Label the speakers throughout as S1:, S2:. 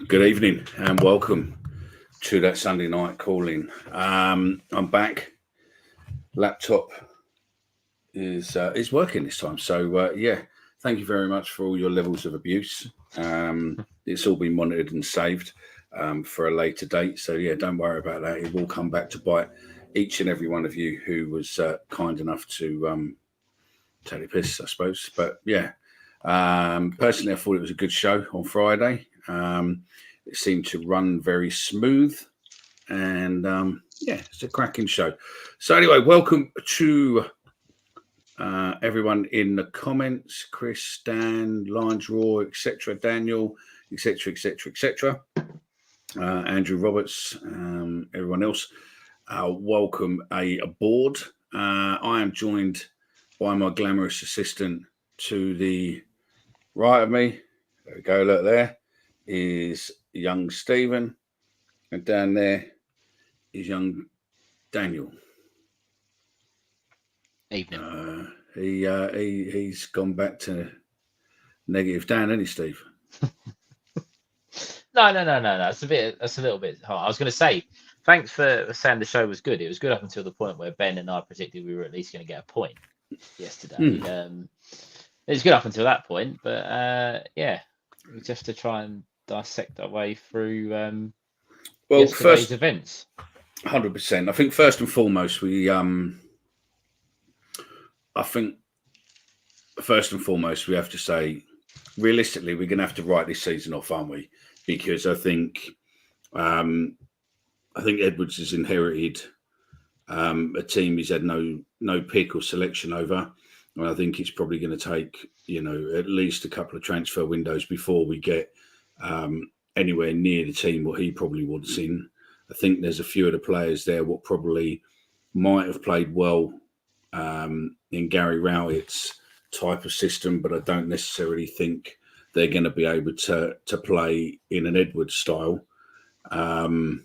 S1: Good evening and welcome to that Sunday night calling. I'm back. Laptop is working this time, so yeah. Thank you very much for all your levels of abuse. It's all been monitored and saved for a later date, so yeah, don't worry about that. It will come back to bite each and every one of you who was kind enough to take the piss, I suppose. But yeah, personally, I thought it was a good show on Friday. It seemed to run very smooth, and yeah, it's a cracking show. So anyway, welcome to everyone in the comments: Chris, Dan, Lions Raw, etc., Daniel, etc., etc., etc. Andrew Roberts, everyone else. Welcome aboard. I am joined by my glamorous assistant to the right of me. There we go. Look, there is young Stephen, and down there is young Daniel.
S2: Evening.
S1: He's gone back to negative Dan, isn't he, Steve?
S2: No. That's a little bit hard. I was going to say, thanks for saying the show was good. It was good up until the point where Ben and I predicted we were at least going to get a point yesterday.
S1: Hmm.
S2: It was good up until that point, but yeah, just to try and dissect our way through
S1: Well,
S2: yesterday's
S1: first,
S2: events.
S1: 100%. I think first and foremost, I think first and foremost we have to say, realistically, we're going to have to write this season off, aren't we? Because um, I think Edwards has inherited a team he's had no pick or selection over. And I think it's probably going to take at least a couple of transfer windows before we get anywhere near the team what he probably wants in. I think there's a few of the players there what probably might have played well in Gary Rowett's type of system, but I don't necessarily think they're going to be able to play in an Edwards style. Um,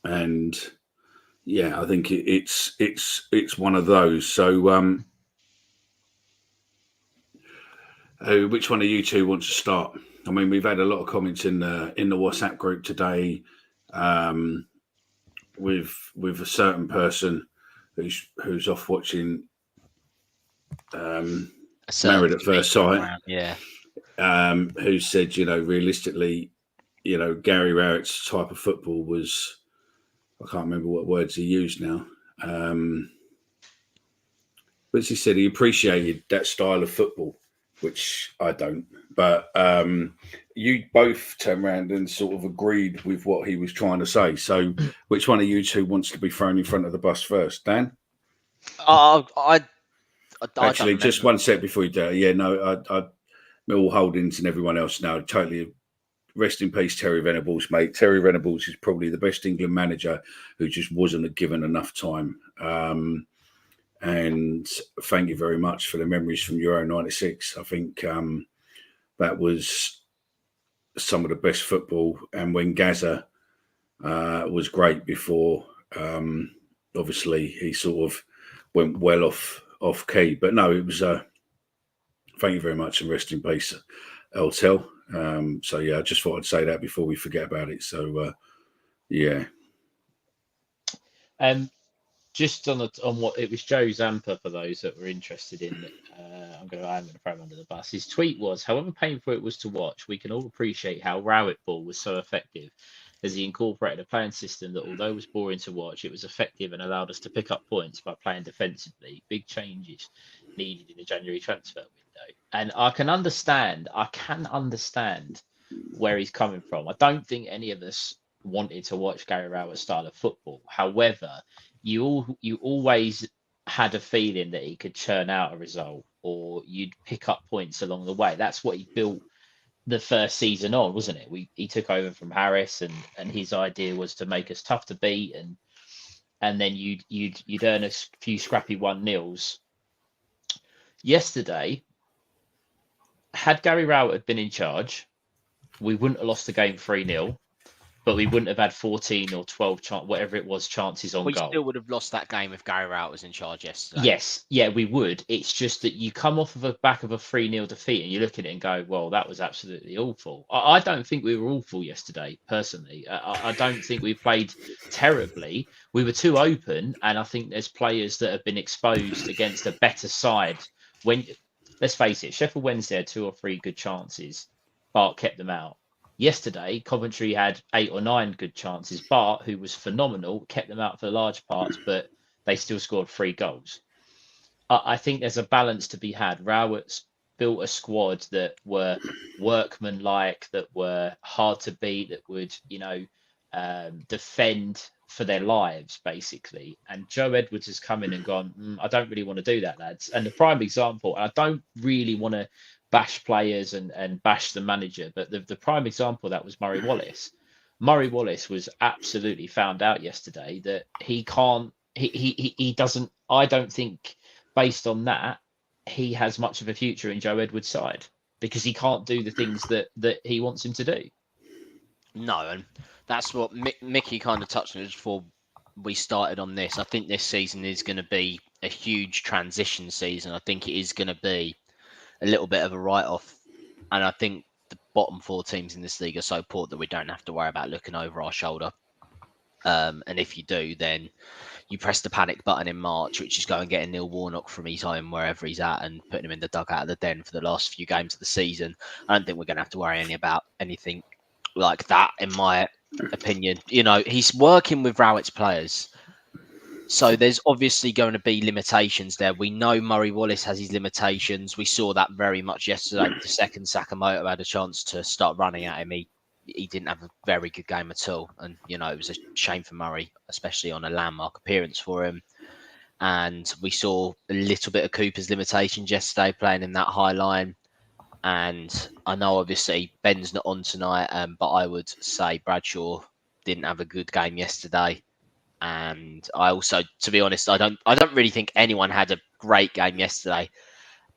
S1: and yeah, I think it's one of those. So, which one of you two wants to start? I mean, we've had a lot of comments in the WhatsApp group today, um, with a certain person who's off watching um,
S2: A certain
S1: Married at First
S2: tweet going
S1: Sight,
S2: around. Yeah.
S1: who said, realistically, Gary Rowett's type of football was, I can't remember what words he used now. But he said he appreciated that style of football, which I don't. But you both turned around and sort of agreed with what he was trying to say. So, which one of you two wants to be thrown in front of the bus first? Dan?
S2: I I, I don't
S1: Actually, just
S2: remember.
S1: one sec before you do it. Yeah, no, Mill Holdings and everyone else now totally rest in peace, Terry Venables, mate. Terry Venables is probably the best England manager who just wasn't given enough time. And thank you very much for the memories from Euro '96. I think that was some of the best football. And when Gaza was great before, obviously he sort of went well off key. But no, it was. Thank you very much and rest in peace, Eltel. So yeah, I just thought I'd say that before we forget about it. So yeah.
S2: Um, just on what it was, Joe Zampa, for those that were interested in. I'm going to throw him under the bus. His tweet was, "However painful it was to watch, we can all appreciate how Rowett Ball was so effective, as he incorporated a playing system that, although it was boring to watch, it was effective and allowed us to pick up points by playing defensively. Big changes needed in the January transfer window." And I can understand where he's coming from. I don't think any of us wanted to watch Gary Rowett's style of football. However, you always had a feeling that he could churn out a result or you'd pick up points along the way. That's what he built the first season on, wasn't it? He took over from Harris, and his idea was to make us tough to beat, and then you'd earn a few scrappy 1-0s. Yesterday, had Gary Rowett been in charge, we wouldn't have lost the game 3-0. but we wouldn't have had 14 or 12 whatever it was chances on
S3: We
S2: goal.
S3: still would have lost that game if Gary Rowett was in charge yesterday.
S2: Yes, yeah, we would. It's just that you come off of the back of a 3-0 defeat and you look at it and go, well, that was absolutely awful. I don't think we were awful yesterday, personally. I don't think we played terribly. We were too open, and I think there's players that have been exposed against a better side. Let's face it, Sheffield Wednesday had 2 or 3 good chances. Bart kept them out. Yesterday, Coventry had 8 or 9 good chances. Bart, who was phenomenal, kept them out for large parts, but they still scored 3 goals. I think there's a balance to be had. Rowett's built a squad that were workmanlike, that were hard to beat, that would, defend for their lives, basically. And Joe Edwards has come in and gone, I don't really want to do that, lads. And the prime example, and I don't really want to bash players and bash the manager, but the prime example of that was Murray Wallace. Murray Wallace was absolutely found out yesterday that he can't, he doesn't, I don't think based on that, he has much of a future in Joe Edwards' side because he can't do the things that he wants him to do.
S3: No, and that's what Mickey kind of touched on before we started on this. I think this season is going to be a huge transition season. I think it is going to be a little bit of a write-off. And I think the bottom 4 teams in this league are so poor that we don't have to worry about looking over our shoulder. And if you do, then you press the panic button in March, which is go and get a Neil Warnock from his home, wherever he's at, and putting him in the dugout of the Den for the last few games of the season. I don't think we're going to have to worry about anything like that, in my opinion. He's working with Rowett's players. So there's obviously going to be limitations there. We know Murray Wallace has his limitations. We saw that very much yesterday. The second Sakamoto had a chance to start running at him. He didn't have a very good game at all. And, it was a shame for Murray, especially on a landmark appearance for him. And we saw a little bit of Cooper's limitations yesterday playing in that high line. And I know, obviously, Ben's not on tonight, but I would say Bradshaw didn't have a good game yesterday. And I also, to be honest, I don't really think anyone had a great game yesterday.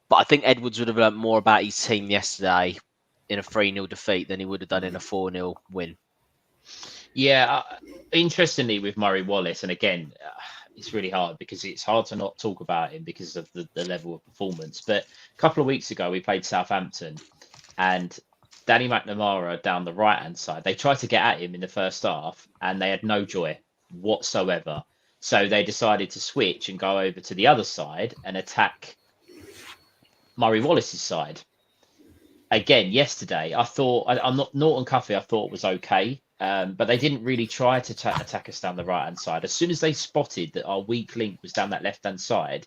S3: But I think Edwards would have learned more about his team yesterday in a 3-0 defeat than he would have done in a 4-0 win.
S2: Yeah, interestingly with Murray Wallace, and again, it's really hard because it's hard to not talk about him because of the level of performance. But a couple of weeks ago, we played Southampton and Danny McNamara down the right-hand side. They tried to get at him in the first half and they had no joy whatsoever. So they decided to switch and go over to the other side and attack Murray Wallace's side. Again, yesterday, I thought, I'm not Norton Cuffy, I thought was okay. But they didn't really try to attack us down the right-hand side. As soon as they spotted that our weak link was down that left-hand side,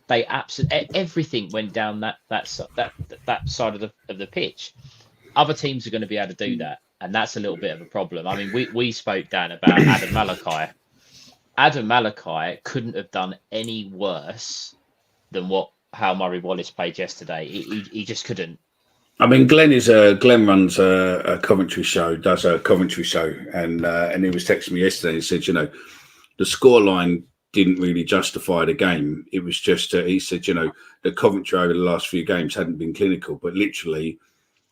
S2: they absolutely everything went down that side of the pitch. Other teams are going to be able to do that, and that's a little bit of a problem. I mean, we spoke, Dan, about Adam Malachi. Adam Malachi couldn't have done any worse than how Murray Wallace played yesterday. He just couldn't.
S1: I mean, Glenn runs a Coventry show, does a Coventry show, and he was texting me yesterday. He said, the scoreline didn't really justify the game. It was just, he said, the Coventry over the last few games hadn't been clinical, but literally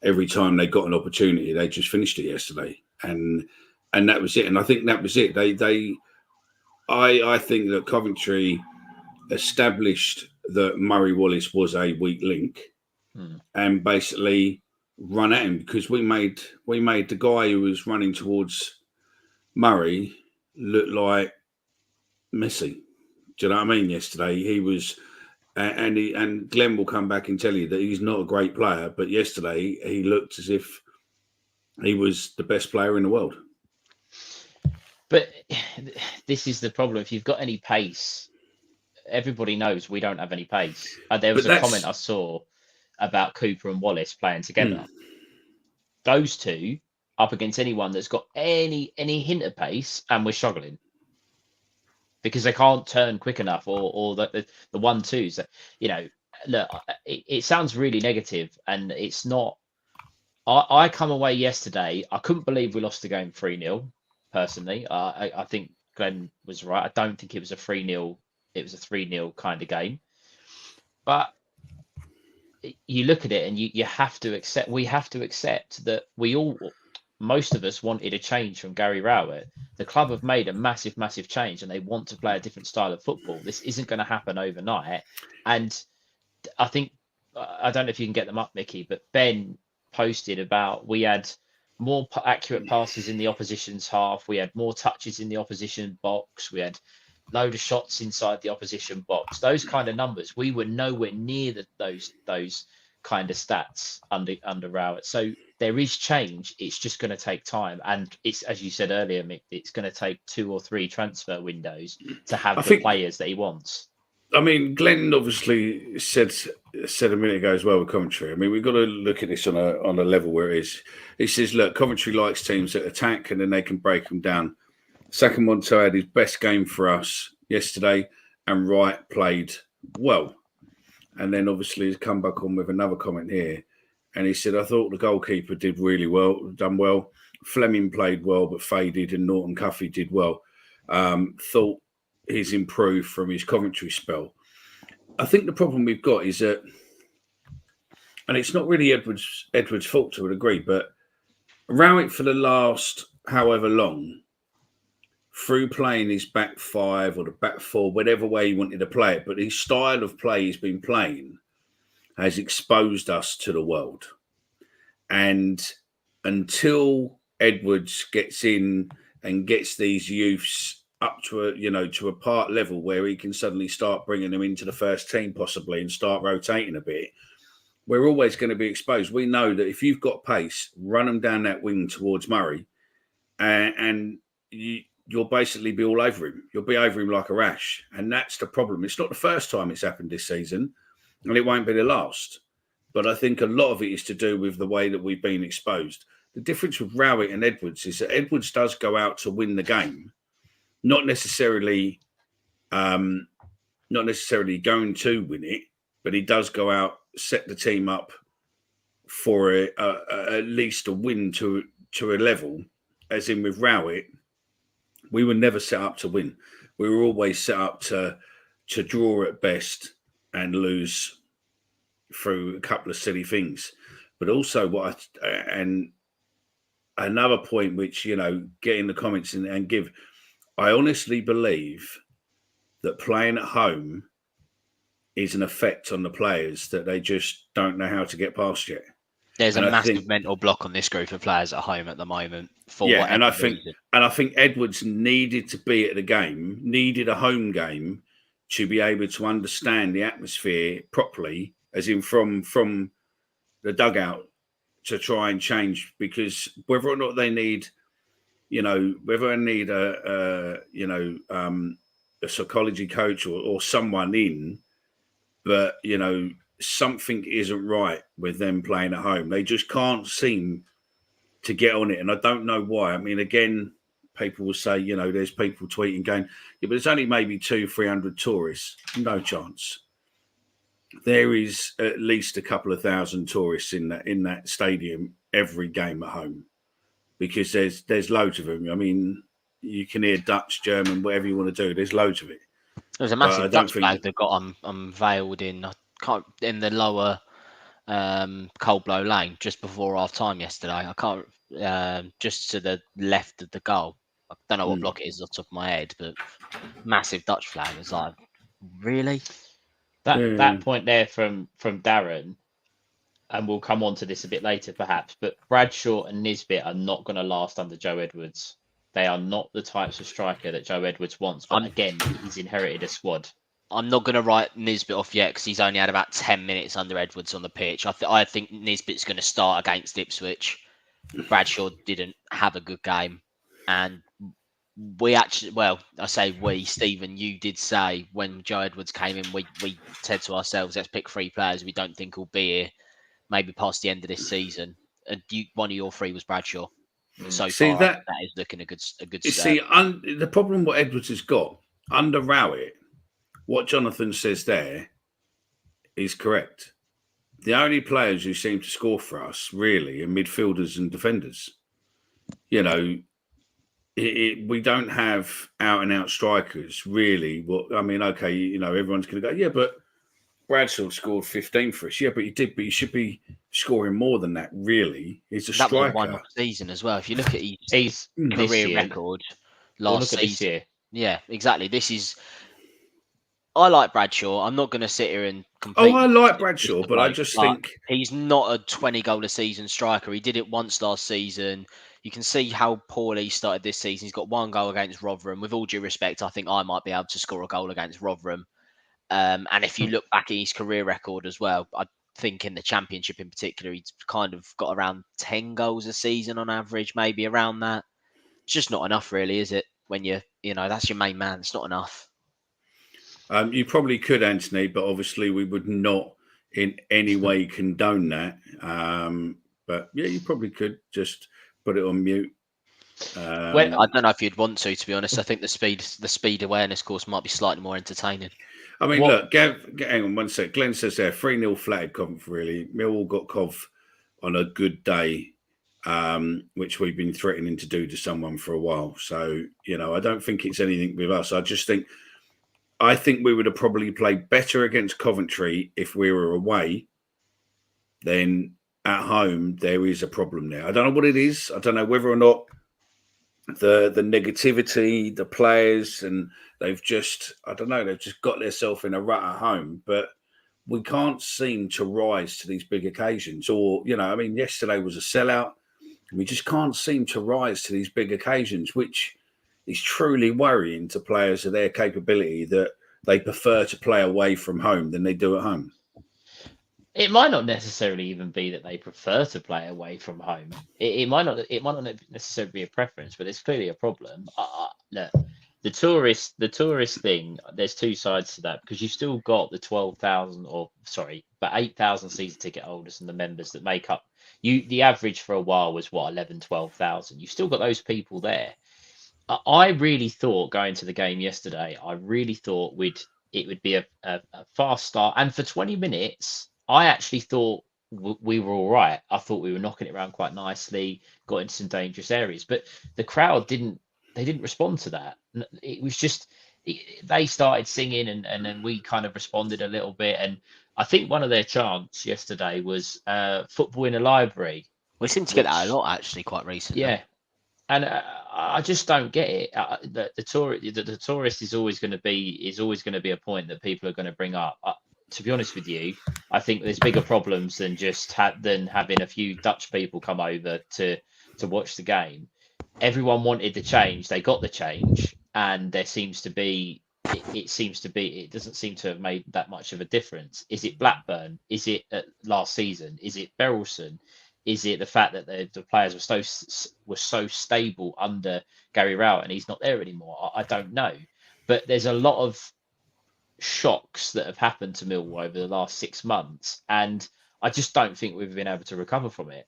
S1: every time they got an opportunity, they just finished it yesterday, and that was it. And I think that was it. I think that Coventry established that Murray Wallace was a weak link. And basically run at him because we made the guy who was running towards Murray look like Messi. Do you know what I mean? Yesterday he was, and Glenn will come back and tell you that he's not a great player, but yesterday he looked as if he was the best player in the world.
S2: But this is the problem. If you've got any pace, everybody knows we don't have any pace. There was a comment I saw about Cooper and Wallace playing together. Those two up against anyone that's got any hint of pace, and we're struggling because they can't turn quick enough, or the 1-2s. Look, it sounds really negative, and it's not. I come away yesterday. I couldn't believe we lost the game 3-0. Personally, I think Glenn was right. I don't think it was a 3-0. It was a 3-0 kind of game, but you look at it and you have to accept. We have to accept that we all, most of us wanted a change from Gary Rowett. The club have made a massive, massive change, and they want to play a different style of football. This isn't going to happen overnight. And I think, I don't know if you can get them up, Mickey, but Ben posted about we had more accurate passes in the opposition's half. We had more touches in the opposition box. We had load of shots inside the opposition box. Those kind of numbers, we were nowhere near those kind of stats under Rowett. So there is change. It's just going to take time, and it's, as you said earlier, Mick, it's going to take 2 or 3 transfer windows to have the players that he wants.
S1: I mean, Glenn obviously said a minute ago as well with Coventry. I mean, we've got to look at this on a level where it is. He says, look, Coventry likes teams that attack and then they can break them down. Saka Monto had his best game for us yesterday, and Wright played well. And then obviously he's come back on with another comment here. And he said, I thought the goalkeeper did really well, done well. Fleming played well, but faded, and Norton Cuffy did well. Thought he's improved from his Coventry spell. I think the problem we've got is that, and it's not really Edwards' fault to a degree, but Rowett for the last however long, through playing his back 5 or the back 4, whatever way he wanted to play it, but his style of play he's been playing has exposed us to the world. And until Edwards gets in and gets these youths up to a part level where he can suddenly start bringing them into the first team possibly and start rotating a bit, we're always going to be exposed. We know that if you've got pace, run them down that wing towards Murray, and you'll basically be all over him. You'll be over him like a rash. And that's the problem. It's not the first time it's happened this season, and it won't be the last. But I think a lot of it is to do with the way that we've been exposed. The difference with Rowett and Edwards is that Edwards does go out to win the game, not necessarily going to win it, but he does go out, set the team up for at least a win to a level. As in with Rowett, we were never set up to win. We were always set up to draw at best and lose through a couple of silly things. But also and another point which, get in the comments and give, I honestly believe that playing at home is an effect on the players that they just don't know how to get past yet.
S3: There's a massive mental block on this group of players at home at the moment.
S1: And I think Edwards needed to be at the game, needed a home game to be able to understand the atmosphere properly, as in from the dugout, to try and change. Because whether or not they need, whether they need a psychology coach or someone in, but something isn't right with them playing at home. They just can't seem to get on it. And I don't know why. I mean, again, people will say, there's people tweeting going, yeah, but there's only maybe 200-300 tourists. No chance. There is at least a couple of thousand tourists in that stadium every game at home, because there's loads of them. I mean, you can hear Dutch, German, whatever you want to do. There's loads of it.
S3: There's a massive Dutch flag they've got unveiled in the lower Coldblow Lane just before half time yesterday. I can't just to the left of the goal. I don't know what block it is off the top of my head, but massive Dutch flag. It's like, really?
S2: That point there from Darren, and we'll come on to this a bit later perhaps, but Bradshaw and Nisbet are not going to last under Joe Edwards. They are not the types of striker that Joe Edwards wants. But again, he's inherited a squad.
S3: I'm not going to write Nisbet off yet because he's only had about 10 minutes under Edwards on the pitch. I think Nisbet's going to start against Ipswich. Bradshaw didn't have a good game. And we actually, Stephen, you did say when Joe Edwards came in, we said to ourselves, let's pick 3 players we don't think will be here maybe past the end of this season. And one of your 3 was Bradshaw. So far, that is looking a good start.
S1: The problem what Edwards has got under Rowett, what Jonathan says there is correct. The only players who seem to score for us really are midfielders and defenders. We don't have out and out strikers really. Well, I mean, okay, everyone's going to go, yeah, but Bradshaw scored 15 for us. Yeah, but he did. But he should be scoring more than that. Really, he's a
S3: That was a
S1: striker.
S3: one-off season as well. If you look at his
S2: He's this
S3: career
S2: year.
S3: record
S2: Well,
S3: last
S2: look at this
S3: season,
S2: year.
S3: yeah, exactly. This is. I like Bradshaw. I'm not going to sit here and
S1: Oh,
S3: completely.
S1: I like Bradshaw, but I just think
S3: he's not a 20-goal a season striker. He did it once last season. You can see how poorly he started this season. He's got 1 goal against Rotherham. With all due respect, I think I might be able to score a goal against Rotherham. And if you look back at his career record as well, I think in the Championship in particular, he's kind of got around 10 goals a season on average, maybe around that. It's just not enough, really, is it? When that's your main man. It's not enough.
S1: you probably could, Anthony, but obviously we would not in any way condone that. But yeah, you probably could just put it on mute.
S3: I don't know if you'd want to be honest. I think the speed awareness course might be slightly more entertaining.
S1: I mean, look, hang on one sec. Glenn says there 3-0 flattered Cov, really. Millwall got Cov on a good day, which we've been threatening to do to someone for a while. So, I don't think it's anything with us. I think we would have probably played better against Coventry if we were away than at home. There is a problem there. I don't know what it is. I don't know whether or not the negativity, the players, and they've just got themselves in a rut at home. But we can't seem to rise to these big occasions. Or, yesterday was a sellout. We just can't seem to rise to these big occasions, which is truly worrying to players of their capability that they prefer to play away from home than they do at home.
S2: It might not necessarily even be that they prefer to play away from home. It might not necessarily be a preference, but it's clearly a problem. Look, the tourist thing. There's two sides to that, because you've still got the 8,000 season ticket holders and the members that make up. The average for a while was 11, 12,000. You've still got those people there. I really thought going to the game yesterday, it would be a fast start, and for 20 minutes. I actually thought we were all right. I thought we were knocking it around quite nicely, got into some dangerous areas, but the crowd didn't respond to that. It was just, they started singing and then we kind of responded a little bit. And I think one of their chants yesterday was football in a library.
S3: We seem to get that a lot, actually, quite recently.
S2: Yeah. And I just don't get it. The tourist is always going to be a point that people are going to bring up. To be honest with you, I think there's bigger problems than just having a few Dutch people come over to watch the game. Everyone wanted the change; they got the change, and it doesn't seem to have made that much of a difference. Is it Blackburn? Is it last season? Is it Berylson? Is it the fact that the players were so stable under Gary Rowett and he's not there anymore? I don't know, but there's a lot of shocks that have happened to Millwall over the last 6 months, and I just don't think we've been able to recover from it.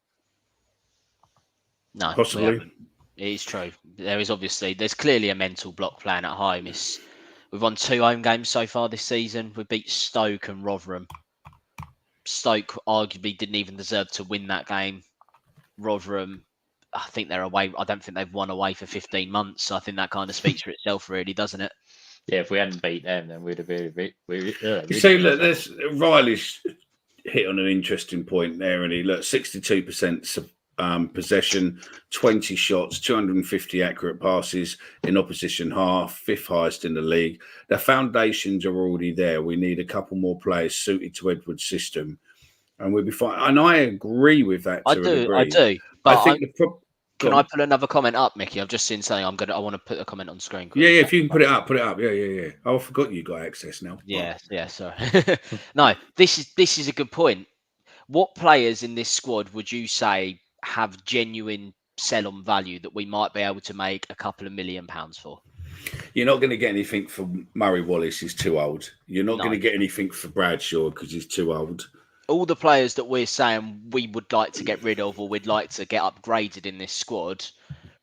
S3: No,
S1: possibly.
S3: It is true. There's clearly a mental block playing at home. We've won 2 home games so far this season. We beat Stoke and Rotherham. Stoke arguably didn't even deserve to win that game. Rotherham, I think they're away. I don't think they've won away for 15 months. So I think that kind of speaks for itself, really, doesn't it?
S2: Yeah, if we hadn't beat them, then we'd have been.
S1: You see, look, Riley's hit on an interesting point there, and 62% possession, 20 shots, 250 accurate passes in opposition half, 5th highest in the league. The foundations are already there. We need a couple more players suited to Edward's system, and we'll be fine. And I agree with that.
S3: I do. But
S1: I think
S3: can I put another comment up, Mickey? I've just seen something. I want to put a comment on screen.
S1: Yeah, if you can put it up. Yeah. Oh, I forgot you got access now.
S3: Yeah. Sorry. No, this is a good point. What players in this squad would you say have genuine sell-on value that we might be able to make a couple of £1 million for?
S1: You're not going to get anything for Murray Wallace. He's too old. You're not going to get anything for Bradshaw because he's too old.
S3: All the players that we're saying we would like to get rid of or we'd like to get upgraded in this squad,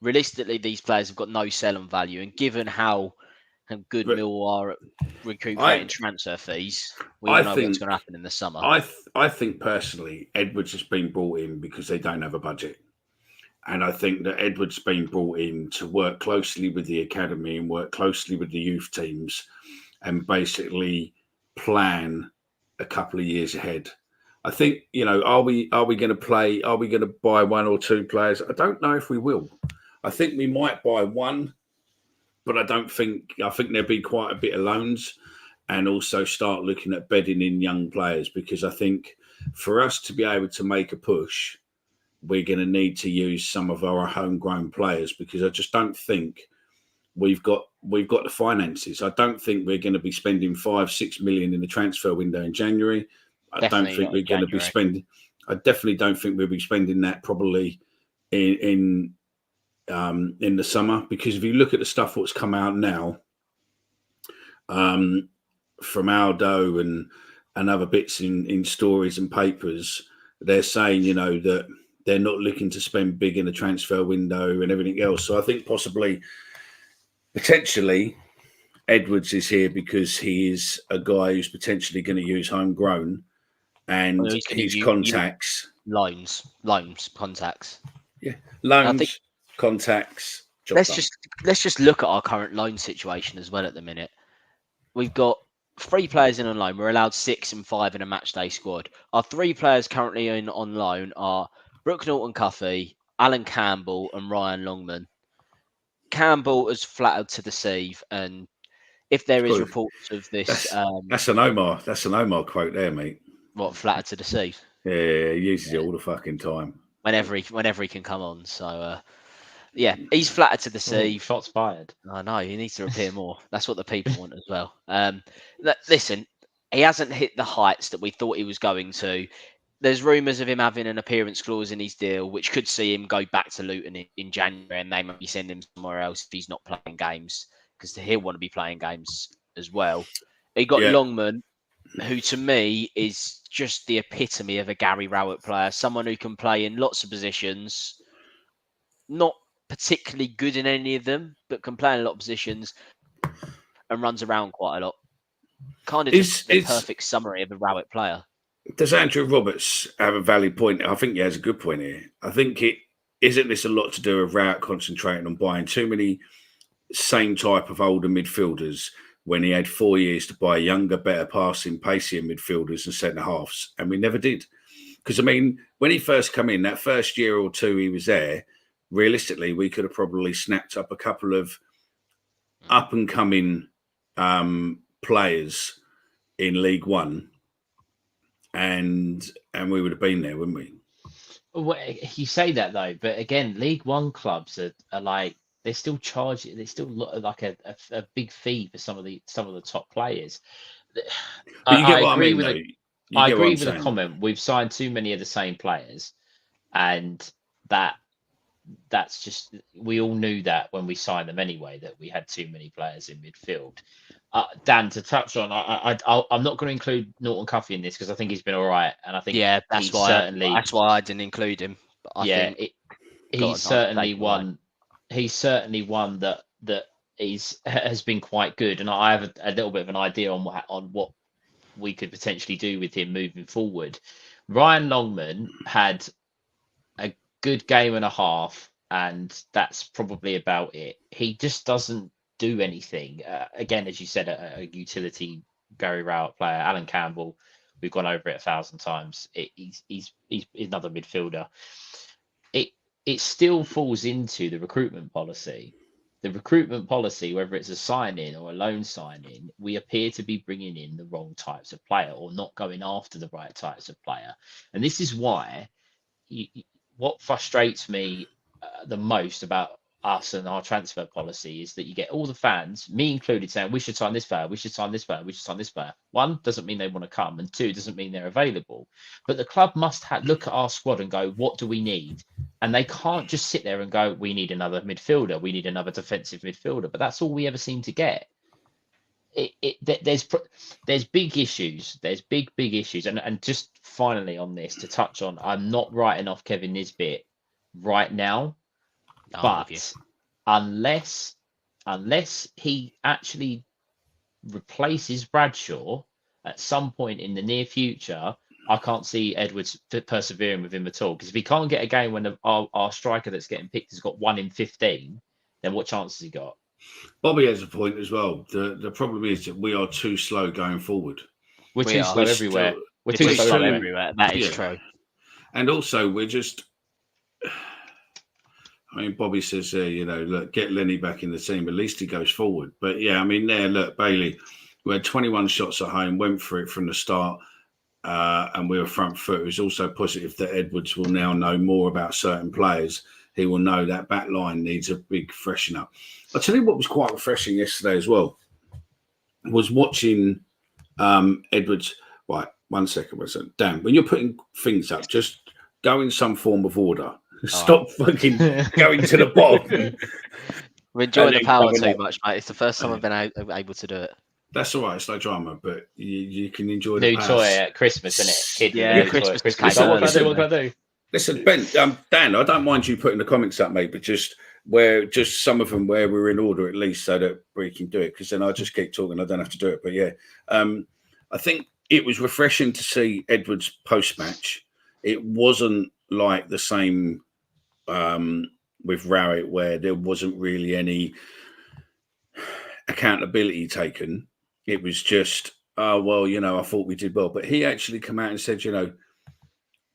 S3: realistically, these players have got no sell-on value. And given how good Millwall are at recuperating transfer fees, we all know what's going to happen in the summer.
S1: I think personally, Edwards has been brought in because they don't have a budget. And I think that Edwards been brought in to work closely with the academy and work closely with the youth teams and basically plan a couple of years ahead. I think, are we going to play? Are we going to buy one or two players? I don't know if we will. I think we might buy one, but I think there'll be quite a bit of loans, and also start looking at bedding in young players, because I think for us to be able to make a push, we're going to need to use some of our homegrown players, because I just don't think we've got the finances. I don't think we're going to be spending 5-6 million in the transfer window in January. I
S3: Definitely
S1: don't think
S3: not
S1: we're
S3: in
S1: going to be
S3: January.
S1: spending. I definitely don't think we'll be spending that probably in the summer, because if you look at the stuff that's come out now from Aldo and other bits in stories and papers, they're saying that they're not looking to spend big in the transfer window and everything else. So I think potentially Edwards is here because he is a guy who's potentially going to use homegrown, and
S3: Well, he's gonna
S1: his
S3: use
S1: contacts.
S3: loans, contacts.
S1: Yeah,
S3: I think
S1: loans, contacts. Job
S3: let's
S1: done.
S3: just look at our current loan situation as well at the minute. We've got 3 players in on loan. We're allowed 6 and 5 in a match day squad. Our 3 players currently on loan are Brooke Norton-Cuffy, Alan Campbell, and Ryan Longman. Campbell is flattered to deceive, and if there is
S1: Good.
S3: reports of this,
S1: That's an Omar. That's an Omar quote there, mate.
S3: what flattered to deceive?
S1: Yeah, he uses it all the fucking time.
S3: Whenever he can come on. So yeah, he's flattered to deceive.
S2: Shots fired.
S3: I know he needs to appear more. That's what the people want as well. Listen, he hasn't hit the heights that we thought he was going to. There's rumours of him having an appearance clause in his deal, which could see him go back to Luton in January, and they maybe send him somewhere else if he's not playing games, because he'll want to be playing games as well. He got Longman, who to me is just the epitome of a Gary Rowett player, someone who can play in lots of positions, not particularly good in any of them, but can play in a lot of positions and runs around quite a lot. Kind of just the perfect summary of a Rowett player.
S1: Does Andrew Roberts have a valid point? I think he has a good point here. I think isn't this a lot to do with Rowett concentrating on buying too many same type of older midfielders when he had 4 years to buy younger, better passing, pacier midfielders and centre halves, and we never did. Because I mean, when he first came in, that first year or two he was there, realistically, we could have probably snapped up a couple of up and coming players in League One. And we would have been there, wouldn't we?
S2: Well, you say that though, but again, League One clubs are like they're still charging. They still look like a big fee for some of the top players. I agree with the comment. We've signed too many of the same players, and that's just, we all knew that when we signed them anyway, that we had too many players in midfield. Dan, to touch on, I'm not going to include Norton-Cuffy in this because I think he's been all right, and I think
S3: that's why I didn't include him. But he's certainly one. He's certainly one that has been quite good, and I have a little bit of an idea on what we could potentially do with him moving forward. Ryan Longman had a good game and a half, and that's probably about it. He just doesn't do anything. Again, as you said, a utility Gary Rowett player. Alan Campbell, we've gone over it 1,000 times. He's another midfielder. It still falls into the recruitment policy. The recruitment policy, whether it's a sign-in or a loan sign-in, we appear to be bringing in the wrong types of player or not going after the right types of player. And this is why what frustrates me the most about us and our transfer policy is that you get all the fans, me included, saying we should sign this player, we should sign this player, we should sign this player. One, doesn't mean they want to come, and two, doesn't mean they're available. But the club must look at our squad and go, what do we need? And they can't just sit there and go, we need another midfielder, we need another defensive midfielder. But that's all we ever seem to get. There's big issues. There's big issues. And just finally on this, to touch on, I'm not writing off Kevin Nisbet right now. But unless he actually replaces Bradshaw at some point in the near future, I can't see Edwards persevering with him at all. Because if he can't get a game when our striker that's getting picked has got 1 in 15, then what chance has he got?
S1: Bobby has a point as well. The problem is that we are too slow going forward.
S2: We're
S3: We
S2: too
S3: are.
S2: slow
S1: We're
S2: everywhere.
S1: still-
S2: We're
S3: We're
S2: too
S3: too
S2: slow
S3: slow
S2: everywhere.
S3: everywhere. That is
S1: Yeah.
S3: true.
S1: And also, we're just. I mean, Bobby says, look, get Lenny back in the team. At least he goes forward. But yeah, I mean, look, Bailey, we had 21 shots at home, went for it from the start, and we were front foot. It was also positive that Edwards will now know more about certain players. He will know that back line needs a big freshen up. I'll tell you what was quite refreshing yesterday as well, was watching Edwards. Right, 1 second. Dan, when you're putting things up, just go in some form of order. Stop fucking going to the bottom.
S3: We're enjoying
S1: And
S3: the
S1: then
S3: power
S1: coming
S3: too
S1: up.
S3: much, mate. It's the first time I've been able to do it.
S1: That's all right. It's no drama, but you can enjoy
S2: New
S1: the
S2: toy
S1: past.
S2: at Christmas, isn't it? Kid with
S3: Yeah,
S2: a new toy
S3: Christmas
S2: at Christmas.
S3: came
S2: So what can I
S1: early,
S2: do? What can I do?
S1: Listen, Ben, Dan, I don't mind you putting the comments up, mate, but just some of them where we're in order at least, so that we can do it. Because then I just keep talking, I don't have to do it. But yeah, I think it was refreshing to see Edwards post match. It wasn't like the same with Rowett, where there wasn't really any accountability taken. It was just, oh well, I thought we did well, but he actually come out and said,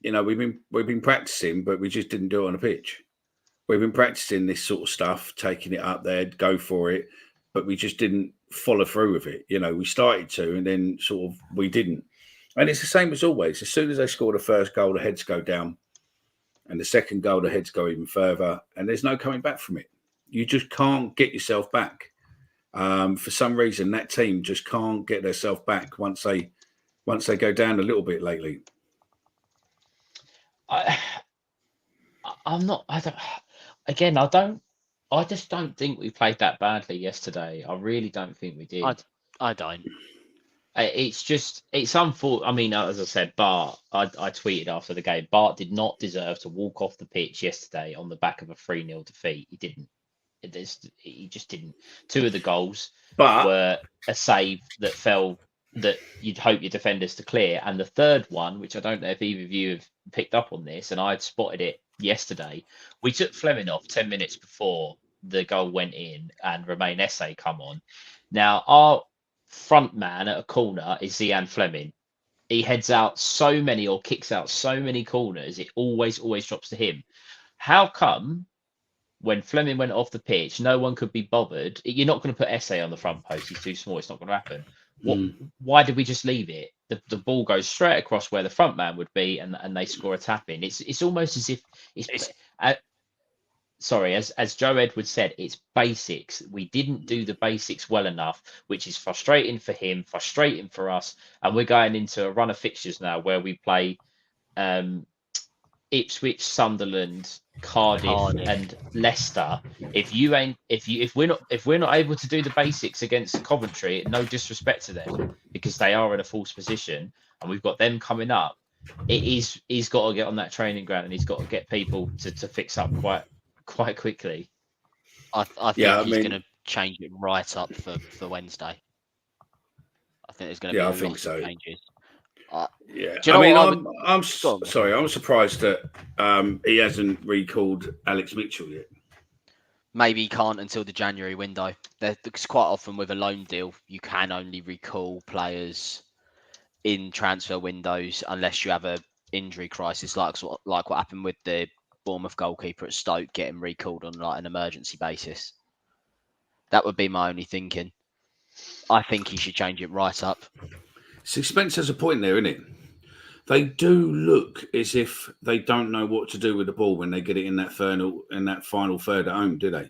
S1: we've been practicing, but we just didn't do it on a pitch. We've been practicing this sort of stuff, taking it up there, go for it, but we just didn't follow through with it. We started to, and then sort of we didn't. And it's the same as always. As soon as they score the first goal, the heads go down, and the second goal, the heads go even further, and there's no coming back from it. You just can't get yourself back. For some reason, that team just can't get themselves back once they go down a little bit lately.
S2: I'm not. I don't. Again, I just don't think we played that badly yesterday. I really don't think we did.
S3: I don't.
S2: It's unfortunate. I mean, as I said, Bart. I tweeted after the game. Bart did not deserve to walk off the pitch yesterday on the back of a 3-0 defeat. He didn't. He just didn't. 2 of the goals were a save that you'd hope your defenders to clear, and the third one, which I don't know if either of you have picked up on this, and I'd spotted it yesterday. We took Fleming off 10 minutes before the goal went in, and Romain Esse come on. Now our front man at a corner is Zian Fleming. He heads out so many or kicks out so many corners, it always drops to him. How come when Fleming went off the pitch, no one could be bothered? You're not going to put Esse on the front post. He's too small. It's not going to happen. Why did we just leave it? The ball goes straight across where the front man would be, and they score a tap in. It's almost as if as Joe Edwards said, it's basics. We didn't do the basics well enough, which is frustrating for him, frustrating for us. And we're going into a run of fixtures now where we play Ipswich, Sunderland, Cardiff, and Leicester. If we're not able to do the basics against Coventry, no disrespect to them, because they are in a false position, and we've got them coming up. He's got to get on that training ground, and he's got to get people to fix up quite quickly.
S3: I think he's going to change it right up for Wednesday. I think there's going to be a lot of changes.
S1: Yeah,
S3: do you know
S1: I'm sorry. I'm surprised that he hasn't recalled Alex Mitchell yet.
S3: Maybe he can't until the January window. Because quite often with a loan deal, you can only recall players in transfer windows unless you have a injury crisis, like what happened with the Bournemouth goalkeeper at Stoke, getting recalled on like an emergency basis. That would be my only thinking. I think he should change it right up.
S1: Spence has a point there, isn't it? They do look as if they don't know what to do with the ball when they get it in that final third at home, do they?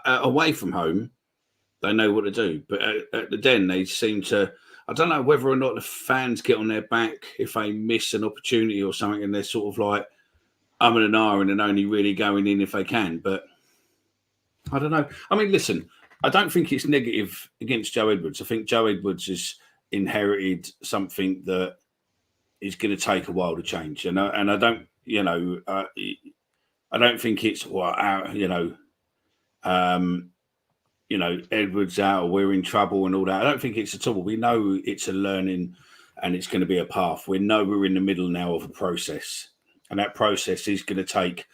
S1: Away from home, they know what to do, but at the Den, they seem to. I don't know whether or not the fans get on their back if they miss an opportunity or something, and they're sort of like and ahhing and only really going in if they can. But I don't know. I mean, listen, I don't think it's negative against Joe Edwards. I think Joe Edwards has inherited something that is going to take a while to change, and I don't, I don't think it's Edwards out or we're in trouble and all that. I don't think it's at all. We know it's a learning, and it's going to be a path. We know we're in the middle now of a process, and that process is going to take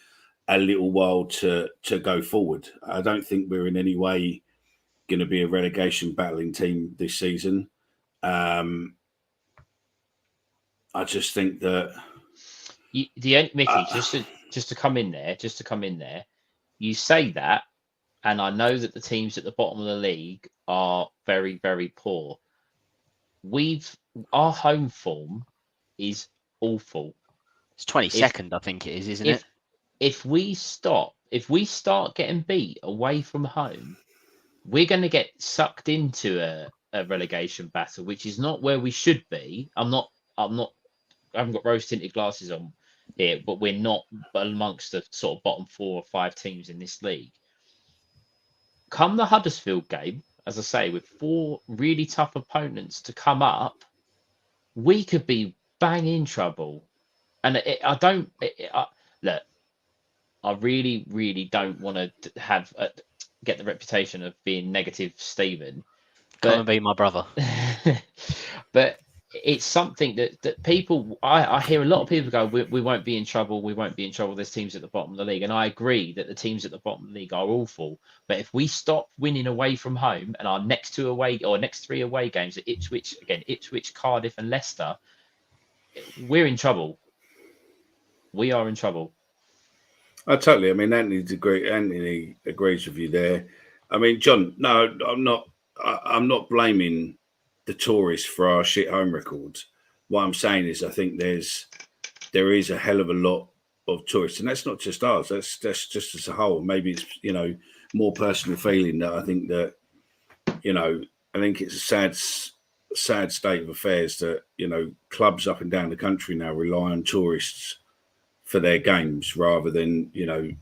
S1: a little while to go forward. I don't think we're in any way going to be a relegation battling team this season. I just think that
S2: Mickey, just to come in there, you say that, and I know that the teams at the bottom of the league are very, very poor. Our home form is awful.
S3: It's 22nd, I think it is, isn't it?
S2: If we start getting beat away from home, we're going to get sucked into a relegation battle, which is not where we should be. I haven't got rose tinted glasses on here, but we're not amongst the sort of bottom 4 or 5 teams in this league. Come the Huddersfield game, as I say, with 4 really tough opponents to come up, we could be bang in trouble. And look, I really, really don't want to have get the reputation of being negative, Stephen.
S3: Come and be my brother.
S2: But it's something that people, I hear a lot of people go, we won't be in trouble. We won't be in trouble. There's teams at the bottom of the league. And I agree that the teams at the bottom of the league are awful. But if we stop winning away from home and our next 3 away games at Ipswich, Cardiff and Leicester, we're in trouble. We are in trouble.
S1: Totally. I mean, Anthony agrees with you there. I mean, John, no, I'm not blaming the tourists for our shit home records. What I'm saying is, I think there is a hell of a lot of tourists, and that's not just ours. That's just as a whole. Maybe it's more personal feeling that I think that I think it's a sad state of affairs that clubs up and down the country now rely on tourists for their games rather than the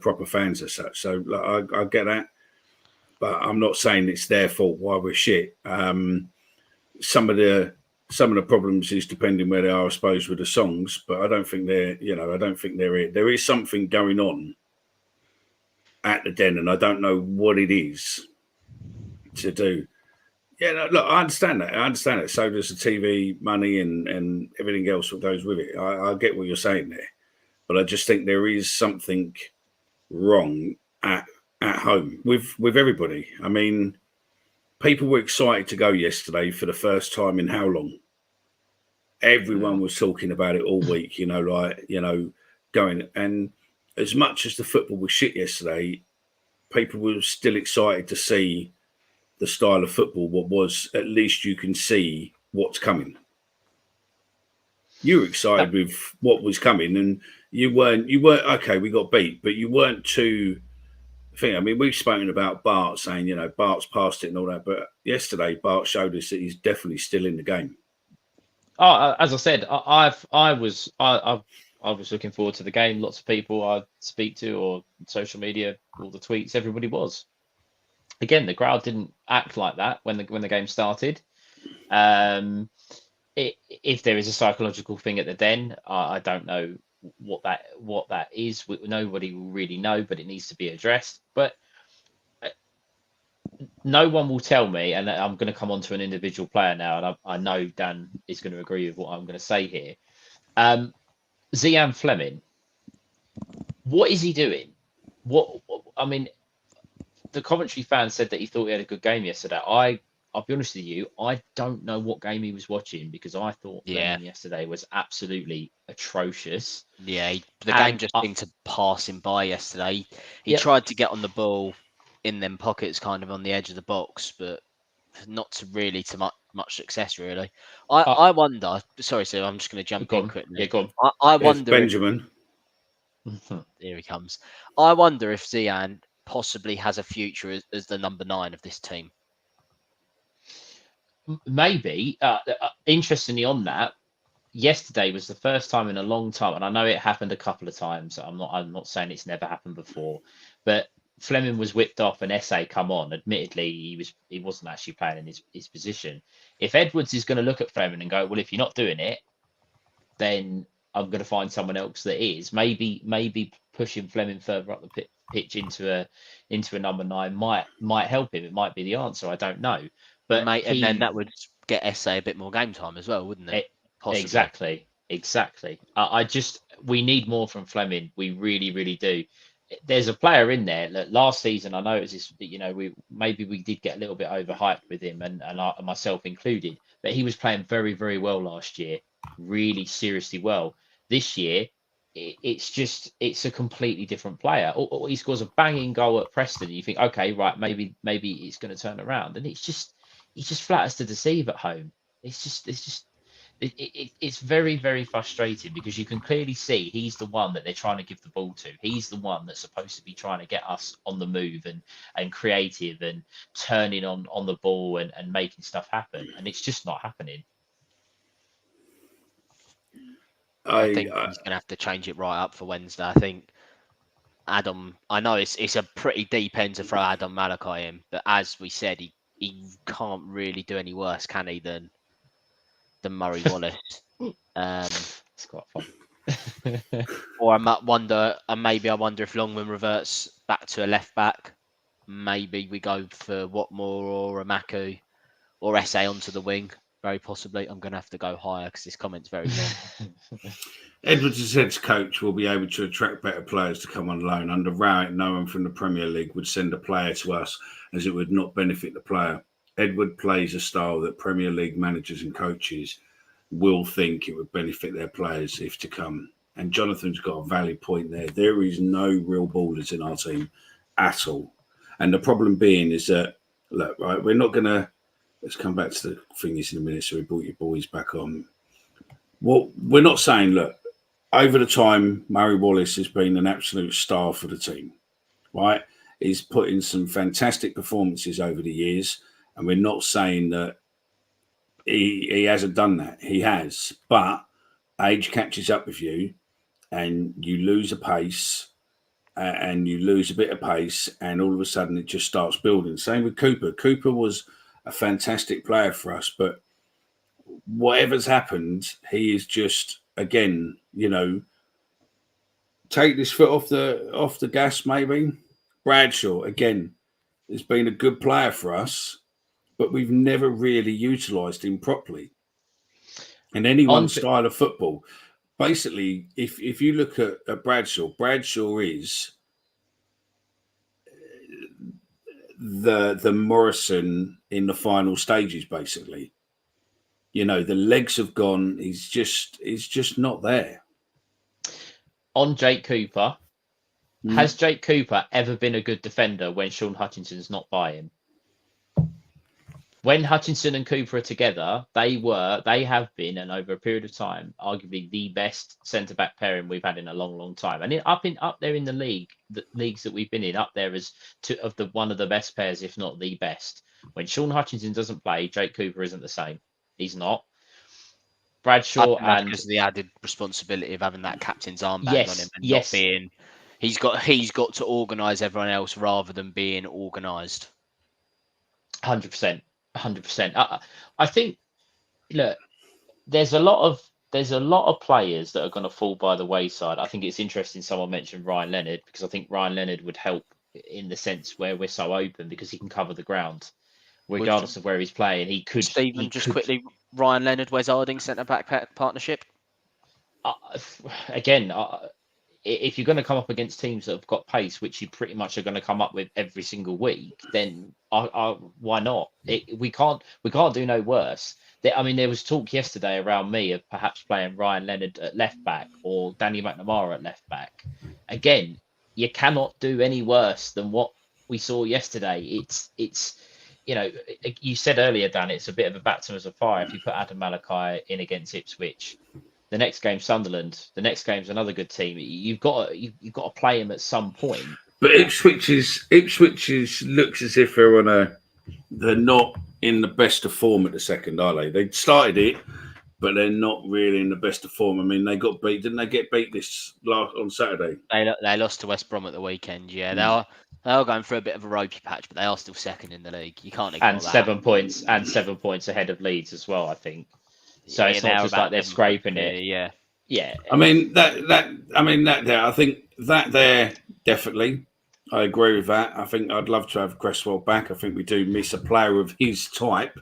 S1: proper fans as such. So I get that, but I'm not saying it's their fault why we're shit. Some of the problems is depending where they are, I suppose, with the songs, but I don't think they're it. There is something going on at the Den, and I don't know what it is to do. Yeah, no, look, I understand that. So does the TV money and everything else that goes with it. I get what you're saying there, but I just think there is something wrong at home with everybody. I mean, people were excited to go yesterday for the first time in how long? Everyone was talking about it all week, going. And as much as the football was shit yesterday, people were still excited to see the style of football, what was, at least you can see what's coming. You were excited with what was coming, and you weren't okay, we got beat, but you weren't too I mean, we've spoken about Bart saying, Bart's past it and all that, but yesterday Bart showed us that he's definitely still in the game.
S2: Oh, as I said, I was looking forward to the game. Lots of people I speak to or social media, all the tweets, everybody was. Again, the crowd didn't act like that when the game started. If there is a psychological thing at the Den, I don't know what that is. Nobody will really know, but it needs to be addressed. But no one will tell me, and I'm going to come on to an individual player now, and I know Dan is going to agree with what I'm going to say here. Zian Flemming, what is he doing? I mean, the Coventry fan said that he thought he had a good game yesterday. I'll be honest with you, I don't know what game he was watching, because I thought Flemming yesterday was absolutely atrocious.
S3: Yeah, the game just seemed to pass him by yesterday. He tried to get on the ball in them pockets, kind of on the edge of the box, but not to much success, really. I wonder. Sorry, Sue, I'm just going to jump in quickly.
S2: Yeah, go on.
S3: I wonder.
S1: Benjamin.
S3: Here he comes. I wonder if Zian possibly has a future as the number 9 of this team.
S2: Maybe. Interestingly, on that, yesterday was the first time in a long time, and I know it happened a couple of times. I'm not saying it's never happened before, but Flemming was whipped off and Esse come on. Admittedly, he wasn't actually playing in his position. If Edwards is going to look at Flemming and go, well, if you're not doing it, then I'm going to find someone else that is. Maybe pushing Flemming further up the pitch into a number 9 might help him. It might be the answer. I don't know. But
S3: and then that would get Esse a bit more game time as well, wouldn't it?
S2: Possibly. Exactly. We need more from Flemming. We really, really do. there's a player in there. Look, last season, I noticed this. We did get a little bit overhyped with him, and myself included. But he was playing very, very well last year, really seriously well. This year, it's a completely different player. Or he scores a banging goal at Preston, and you think, okay, right, maybe it's going to turn around, and he's just flat as to deceive at home. It's very, very frustrating because you can clearly see he's the one that they're trying to give the ball to. He's the one that's supposed to be trying to get us on the move and creative and turning on the ball and making stuff happen. And it's just not happening.
S3: I think he's going to have to change it right up for Wednesday. I think Adam, I know it's a pretty deep end to throw Adam Malachi in, but as we said, he can't really do any worse, can he, than Murray Wallace.
S2: It's quite fun.
S3: Or I might wonder, maybe I wonder if Longman reverts back to a left back. Maybe we go for Watmore or Amaku or Essay onto the wing. Very possibly. I'm going to have to go higher because this comment's very long.
S1: Edwards, as head coach, will be able to attract better players to come on loan. Under Rowett, no one from the Premier League would send a player to us as it would not benefit the player. Edward plays a style that Premier League managers and coaches will think it would benefit their players if to come. And Jonathan's got a valid point there. There is no real ballers in our team at all. And the problem being is that, look, right, we're not going to... Let's come back to the thingies in a minute. So we brought your boys back on. Well, we're not saying, look, over the time, Murray Wallace has been an absolute star for the team, right? He's put in some fantastic performances over the years. And we're not saying that he hasn't done that. He has. But age catches up with you and you lose a pace and you lose a bit of pace and all of a sudden it just starts building. Same with Cooper. Cooper was a fantastic player for us, but whatever's happened, he is just, again, take this foot off the gas maybe. Bradshaw, again, has been a good player for us, but we've never really utilised him properly in any one style of football. Basically, if you look at Bradshaw is the Morrison in the final stages, basically. The legs have gone. He's just not there.
S2: On Jake Cooper, has Jake Cooper ever been a good defender when Sean Hutchinson's not by him? When Hutchinson and Cooper are together, they have been, and over a period of time, arguably the best centre-back pairing we've had in a long, long time. And up there in the leagues that we've been in, up there as one of the best pairs, if not the best. When Sean Hutchinson doesn't play, Jake Cooper isn't the same. He's not. Bradshaw and
S3: because of the added responsibility of having that captain's armband on him and
S2: yes.
S3: not being, he's got to organise everyone else rather than being organised.
S2: 100%. 100%. I think, look, there's a lot of players that are going to fall by the wayside. I think it's interesting someone mentioned Ryan Leonard, because I think Ryan Leonard would help in the sense where we're so open because he can cover the ground regardless of where he's playing. He could.
S3: Stephen, quickly, Ryan Leonard, Wes Harding centre back partnership.
S2: Again, if you're going to come up against teams that have got pace, which you pretty much are going to come up with every single week, then why not? We can't do no worse. There was talk yesterday around me of perhaps playing Ryan Leonard at left back or Danny McNamara at left back. Again, you cannot do any worse than what we saw yesterday. It's you said earlier, Dan, it's a bit of a baptism of fire if you put Adam Malachi in against Ipswich. The next game's Sunderland. The next game's another good team. You've got to play him at some point.
S1: But Ipswich looks as if they're not in the best of form at the second, are they? They started it, but they're not really in the best of form. I mean, they got beat. Didn't they get beat on Saturday?
S3: They lost to West Brom at the weekend. Yeah, they are going through a bit of a ropey patch, but they are still second in the league. You can't ignore that. 7
S2: points ahead of Leeds as well, I think. So it's not just like they're scraping it. Yeah.
S1: I mean I think that there definitely. I agree with that. I think I'd love to have Cresswell back. I think we do miss a player of his type.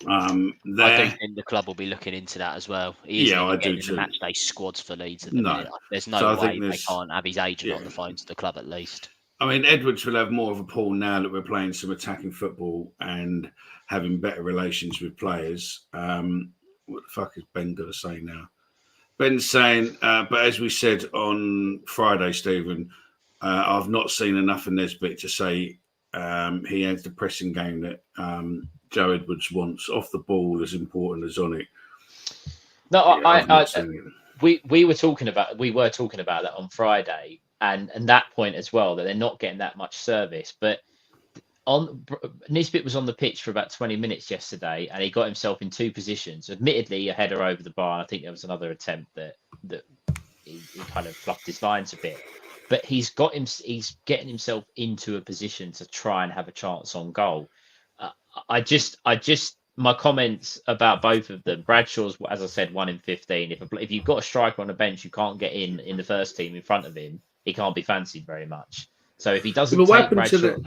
S3: I do
S1: There,
S3: think the club will be looking into that as well. He isn't
S1: yeah, I
S3: even
S1: do
S3: getting in
S1: too.
S3: the match day squads for Leeds at the
S1: No.
S3: minute. There's
S1: So
S3: no
S1: I think
S3: way they
S1: there's-
S3: can't have his agent
S1: yeah.
S3: on the phone to the club at least.
S1: I mean, Edwards will have more of a pull now that we're playing some attacking football and having better relations with players. What the fuck is Ben going to say now? Ben's saying, but as we said on Friday, Stephen, I've not seen enough of Nesbitt to say he has the pressing game that Joe Edwards wants. Off the ball as important as on it.
S2: No,
S1: Yeah, I've not seen it.
S2: we were talking about that on Friday, and that point as well, that they're not getting that much service. But Nisbet was on the pitch for about 20 minutes yesterday, and he got himself in two positions. Admittedly, a header over the bar. And I think there was another attempt that he kind of fluffed his lines a bit. But he's getting himself into a position to try and have a chance on goal. My comments about both of them. Bradshaw's, as I said, 1 in 15. If you've got a striker on the bench who can't get in the first team in front of him, he can't be fancied very much. So if he doesn't
S1: But
S2: take Bradshaw,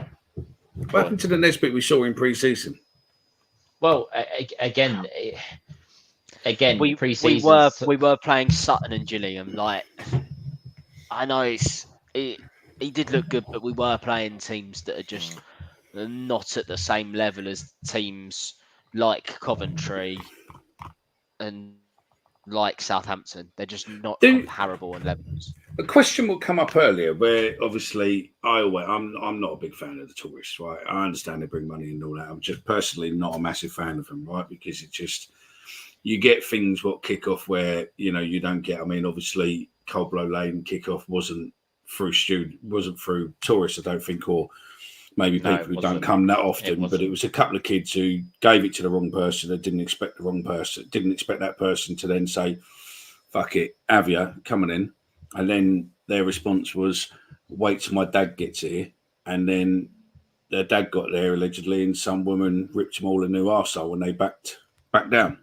S1: what happened to the Nesbitt we saw in pre-season?
S3: We
S2: pre-season
S3: were playing Sutton and Gillingham. Like, I know he did look good, but we were playing teams that are just not at the same level as teams like Coventry and like Southampton. They're just not comparable on levels.
S1: A question will come up earlier where obviously I'm not a big fan of the tourists, right? I understand they bring money and all that. I'm just personally not a massive fan of them, right? Because it just, you get things what kick off where, you don't get. I mean, obviously Coldblow Lane kick-off wasn't through tourists, I don't think, or maybe people who don't come that often, but it was a couple of kids who gave it to the wrong person that didn't expect that person to then say, fuck it, Avia coming in. And then their response was, wait till my dad gets here. And then their dad got there allegedly, and some woman ripped them all a new arsehole and they backed down.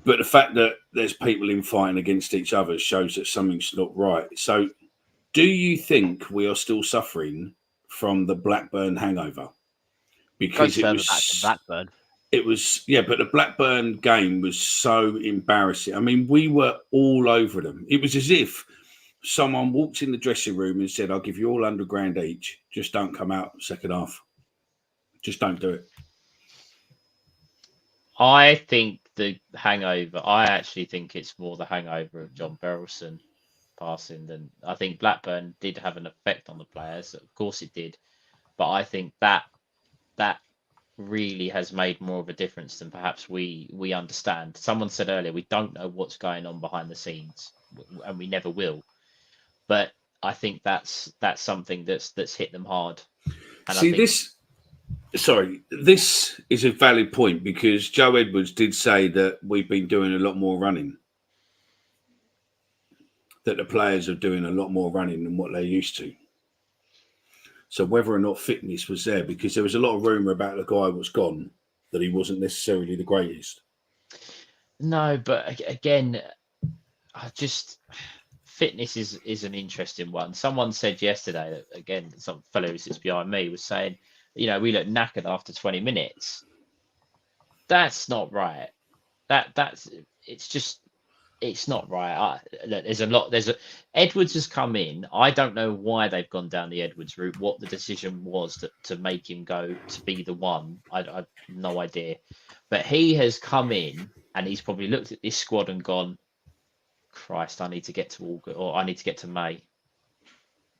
S1: But the fact that there's people in fighting against each other shows that something's not right. So do you think we are still suffering from the Blackburn hangover? Because it was
S3: back to Blackburn.
S1: It was, yeah, but the Blackburn game was so embarrassing. I mean, we were all over them. It was as if someone walked in the dressing room and said, I'll give you all £100 each. Just don't come out second half. Just don't do it.
S2: I think the hangover, I actually think it's more the hangover of John Berylson passing than I think Blackburn did have an effect on the players. Of course it did. But I think that really has made more of a difference than perhaps we understand. Someone said earlier, we don't know what's going on behind the scenes, and we never will. But I think that's something that's hit them hard. And
S1: this is a valid point, because Joe Edwards did say that we've been doing a lot more running, that the players are doing a lot more running than what they used to. So whether or not fitness was there, because there was a lot of rumour about the guy was gone, that he wasn't necessarily the greatest.
S2: No, but again, fitness is an interesting one. Someone said yesterday that, again, some fellow who sits behind me was saying, we look knackered after 20 minutes. That's not right. It's not right. Edwards has come in. I don't know why they've gone down the Edwards route, what the decision was to make him go to be the one. I have no idea. But he has come in and he's probably looked at this squad and gone, Christ, I need to get to August, or I need to get to May.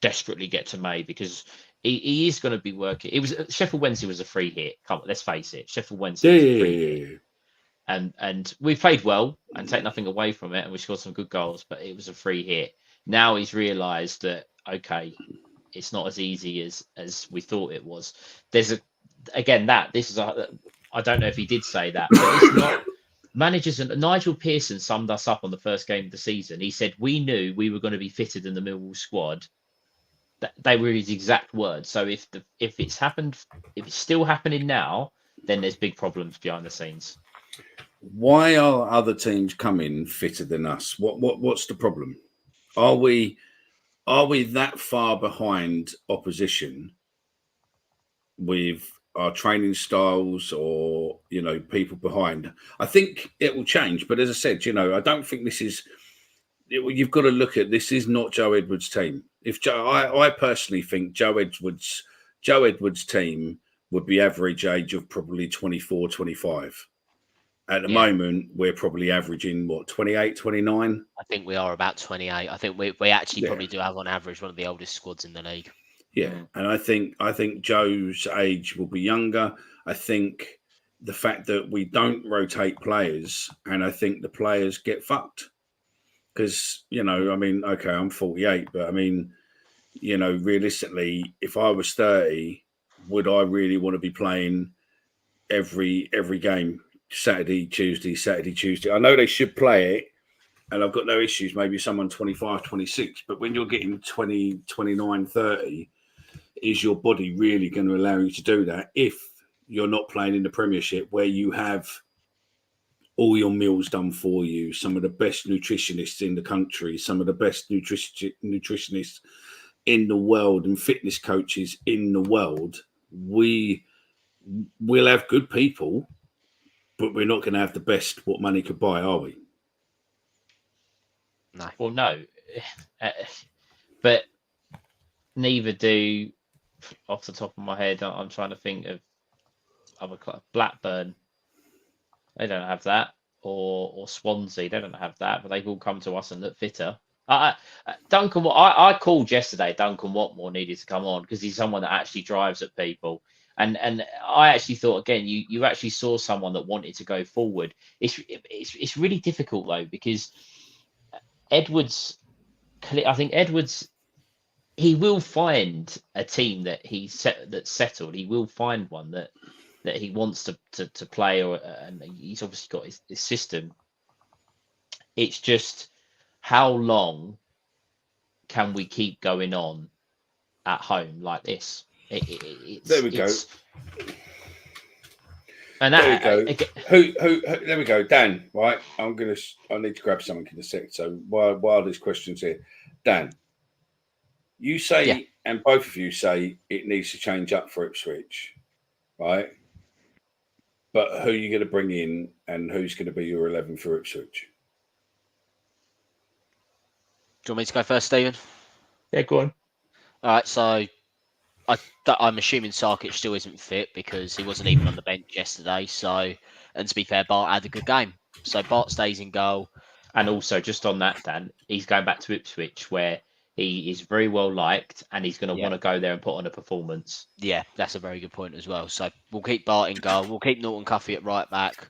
S2: Desperately get to May, because he is going to be working. It was Sheffield Wednesday was a free hit. Let's face it. Sheffield Wednesday was a free hit. And we played well and take nothing away from it, and we scored some good goals, but it was a free hit. Now he's realised that, okay, it's not as easy as we thought it was. I don't know if he did say that, but it's not. Managers, and Nigel Pearson summed us up on the first game of the season. He said, we knew we were going to be fitted in the Millwall squad. They were his exact words. So if it's still happening now, then there's big problems behind the scenes.
S1: Why are other teams coming fitter than us? What's the problem? Are we that far behind opposition with our training styles or people behind. I think it will change, but as I said, I don't think this is. You've got to look at this is not Joe Edwards' team. If I personally think Joe Edwards' team would be average age of probably 24, 25. At the moment, we're probably averaging 28, 29.
S3: I think we are about 28. I think we actually probably do have on average one of the oldest squads in the league.
S1: Yeah, and I think Joe's age will be younger. I think the fact that we don't rotate players, and I think the players get fucked because okay, I'm 48, but realistically, if I was 30, would I really want to be playing every game? Saturday, Tuesday. I know they should play it, and I've got no issues. Maybe someone 25, 26, but when you're getting 20, 29, 30, is your body really going to allow you to do that if you're not playing in the Premiership where you have all your meals done for you, some of the best nutritionists in the country, some of the best nutritionists in the world and fitness coaches in the world? We'll have good people, but we're not going to have the best what money could buy, are we?
S3: No.
S2: Well, no. But neither do, off the top of my head, I'm trying to think of other clubs. Blackburn, they don't have that. Or Swansea, they don't have that, but they've all come to us and look fitter. Duncan, I called yesterday. Duncan Watmore needed to come on because he's someone that actually drives at people. And I actually thought, again, you actually saw someone that wanted to go forward. It's really difficult though, because Edwards, I think Edwards, he will find a team that that's settled. He will find one that he wants to play, and he's obviously got his system. It's just how long can we keep going on at home like this?
S1: There we go.
S2: And
S1: there we go. Who? There we go. Dan, right? I need to grab something in a sec. So while there's questions here, Dan, you say, and both of you say it needs to change up for Ipswich, right? But who are you going to bring in, and who's going to be your 11 for Ipswich?
S3: Do you want me to go first, Stephen?
S2: Yeah, go on.
S3: All right, so I'm assuming Sarkic still isn't fit because he wasn't even on the bench yesterday. So, and to be fair, Bart had a good game. So Bart stays in goal.
S2: And also, just on that, Dan, he's going back to Ipswich where he is very well liked and he's going to want to go there and put on a performance.
S3: Yeah, that's a very good point as well. So we'll keep Bart in goal. We'll keep Norton Cuffy at right back.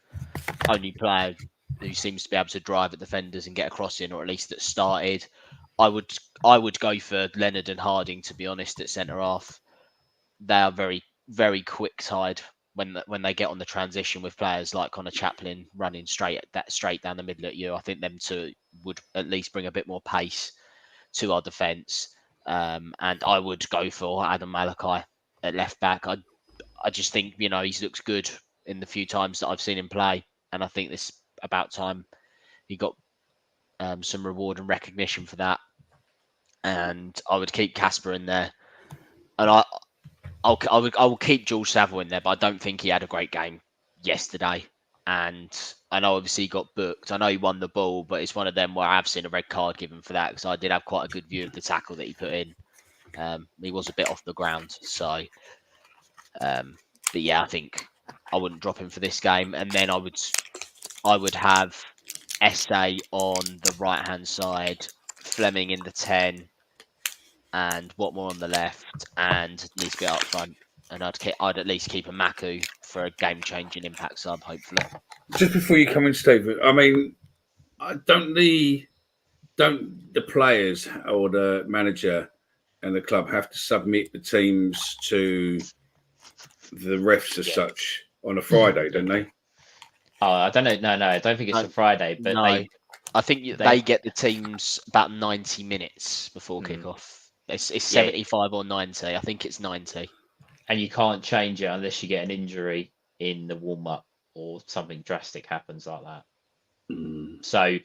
S3: Only player who seems to be able to drive at defenders and get across in, or at least that started. I would go for Leonard and Harding, to be honest, at centre half. They are very, very quick side when they get on the transition with players like Connor Chaplin running straight down the middle at you. I think them two would at least bring a bit more pace to our defence. And I would go for Adam Malachi at left back. I just think, he looks good in the few times that I've seen him play. And I think this about time he got some reward and recognition for that. And I would keep Casper in there. And I will keep George Saville in there, but I don't think he had a great game yesterday. And I know obviously he got booked. I know he won the ball, but it's one of them where I have seen a red card given for that because I did have quite a good view of the tackle that he put in. He was a bit off the ground. So, but yeah, I think I wouldn't drop him for this game. And then I would have Essay on the right-hand side, Fleming in the 10, and Watmore on the left, and needs to be up front. And I'd at least keep a Maku for a game-changing impact sub, hopefully.
S1: Just before you come in, Stephen, don't the players or the manager and the club have to submit the teams to the refs as such on a Friday, don't they?
S2: Oh, I don't know. No, I don't think it's a Friday. But
S3: no, I think they get the teams about 90 minutes before kickoff. It's 75 or 90. I think it's 90.
S2: And you can't change it unless you get an injury in the warm-up or something drastic happens like that. So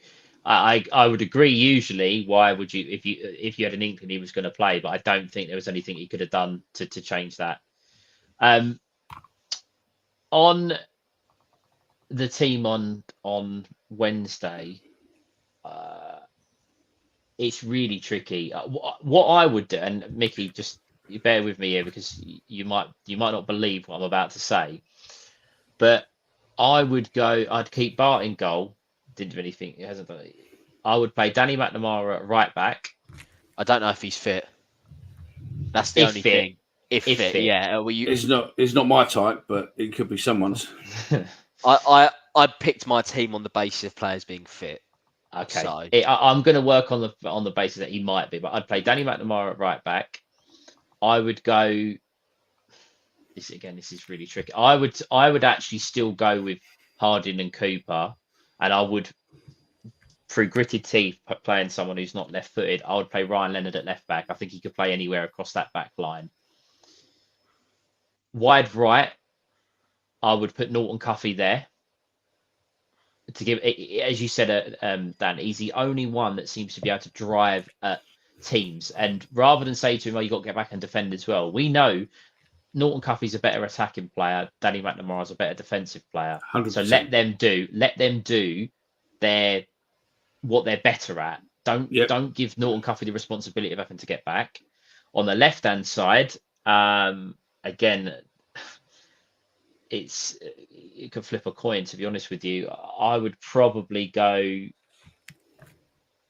S2: I would agree. Usually, why would you if you had an inkling he was going to play? But I don't think there was anything he could have done to change that. On the team on Wednesday, it's really tricky. What I would do, and Mickey, just you bear with me here because you might not believe what I'm about to say, but I'd keep Bart in goal. Didn't do anything. He hasn't done it. I would play Danny McNamara at right back.
S3: I don't know if he's fit. That's the
S2: If
S3: only
S2: fit.
S3: thing. If fit,
S2: fit.
S3: yeah.
S1: It's not my type, but it could be someone's.
S3: I picked my team on the basis of players being fit.
S2: Okay.
S3: So
S2: I'm going to work on the basis that he might be, but I'd play Danny McNamara at right back. I would go. This is really tricky. I would actually still go with Harding and Cooper, and I would, through gritted teeth, playing someone who's not left-footed. I would play Ryan Leonard at left back. I think he could play anywhere across that back line. Wide right, I would put Norton Cuffy there. To give, as you said, Dan, he's the only one that seems to be able to drive teams. And rather than say to him, "Oh, you got to get back and defend as well," we know Norton Cuffy's a better attacking player. Danny McNamara's a better defensive player.
S1: 100%.
S2: So let them do what they're better at. Don't give Norton Cuffy the responsibility of having to get back. On the left hand side, again, it could flip a coin, to be honest with you. I would probably go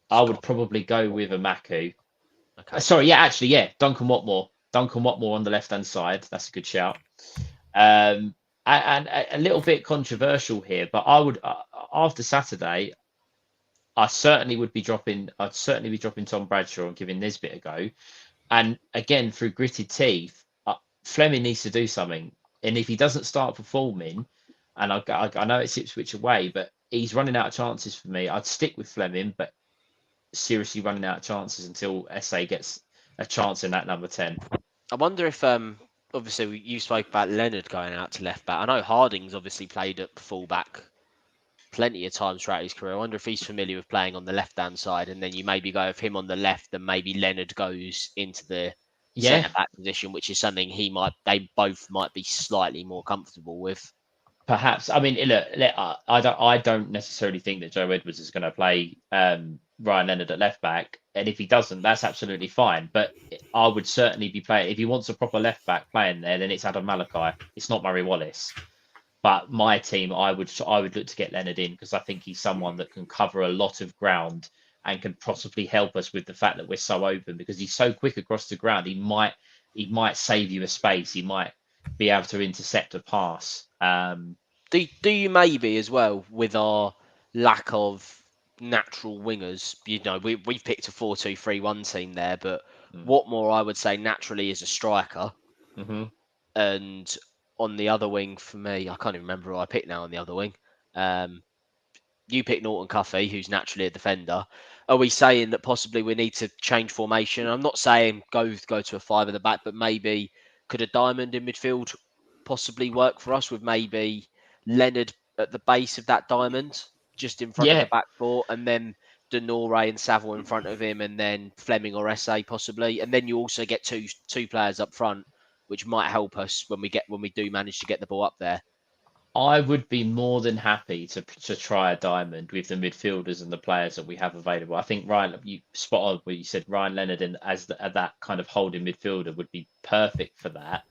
S2: with a Maku.
S3: okay.
S2: Sorry, yeah, Duncan Watmore on the left hand side. That's a good shout. And a little bit controversial here, but I would after Saturday, I'd certainly be dropping Tom Bradshaw and giving Nisbet a go. And again, through gritted teeth, Fleming needs to do something. And if he doesn't start performing, and I know it's Ipswich away, but he's running out of chances for me. I'd stick with Fleming, but seriously running out of chances until SA gets a chance in that number 10.
S3: I wonder if obviously you spoke about Leonard going out to left back. I know Harding's obviously played at full back plenty of times throughout his career. I wonder if he's familiar with playing on the left hand side, and then you maybe go with him on the left, and maybe Leonard goes into the centre back position, which is something they both might be slightly more comfortable with.
S2: Perhaps. I mean, look, I don't necessarily think that Joe Edwards is going to play Ryan Leonard at left back, and if he doesn't, that's absolutely fine. But I would certainly be playing, if he wants a proper left back playing there, then it's Adam Malachi. It's not Murray Wallace. But my team, I would look to get Leonard in, because I think he's someone that can cover a lot of ground and can possibly help us with the fact that we're so open, because he's so quick across the ground. He might save you a space. He might be able to intercept a pass.
S3: Do you maybe as well, with our lack of natural wingers, we've picked a 4-2-3-1 team there, but Watmore, I would say, naturally is a striker.
S2: Mm-hmm.
S3: And on the other wing, for me, I can't even remember who I picked now on the other wing. You picked Norton Cuffy, who's naturally a defender. Are we saying that possibly we need to change formation? I'm not saying go to a 5 at the back, but maybe could a diamond in midfield possibly work for us, with maybe Leonard at the base of that diamond, just in front of the back four, and then Denore and Saville in front of him, and then Fleming or SA possibly, and then you also get two players up front, which might help us when we do manage to get the ball up there.
S2: I would be more than happy to try a diamond with the midfielders and the players that we have available. I think Ryan, you spot on where you said Ryan Leonard as that kind of holding midfielder would be perfect for that.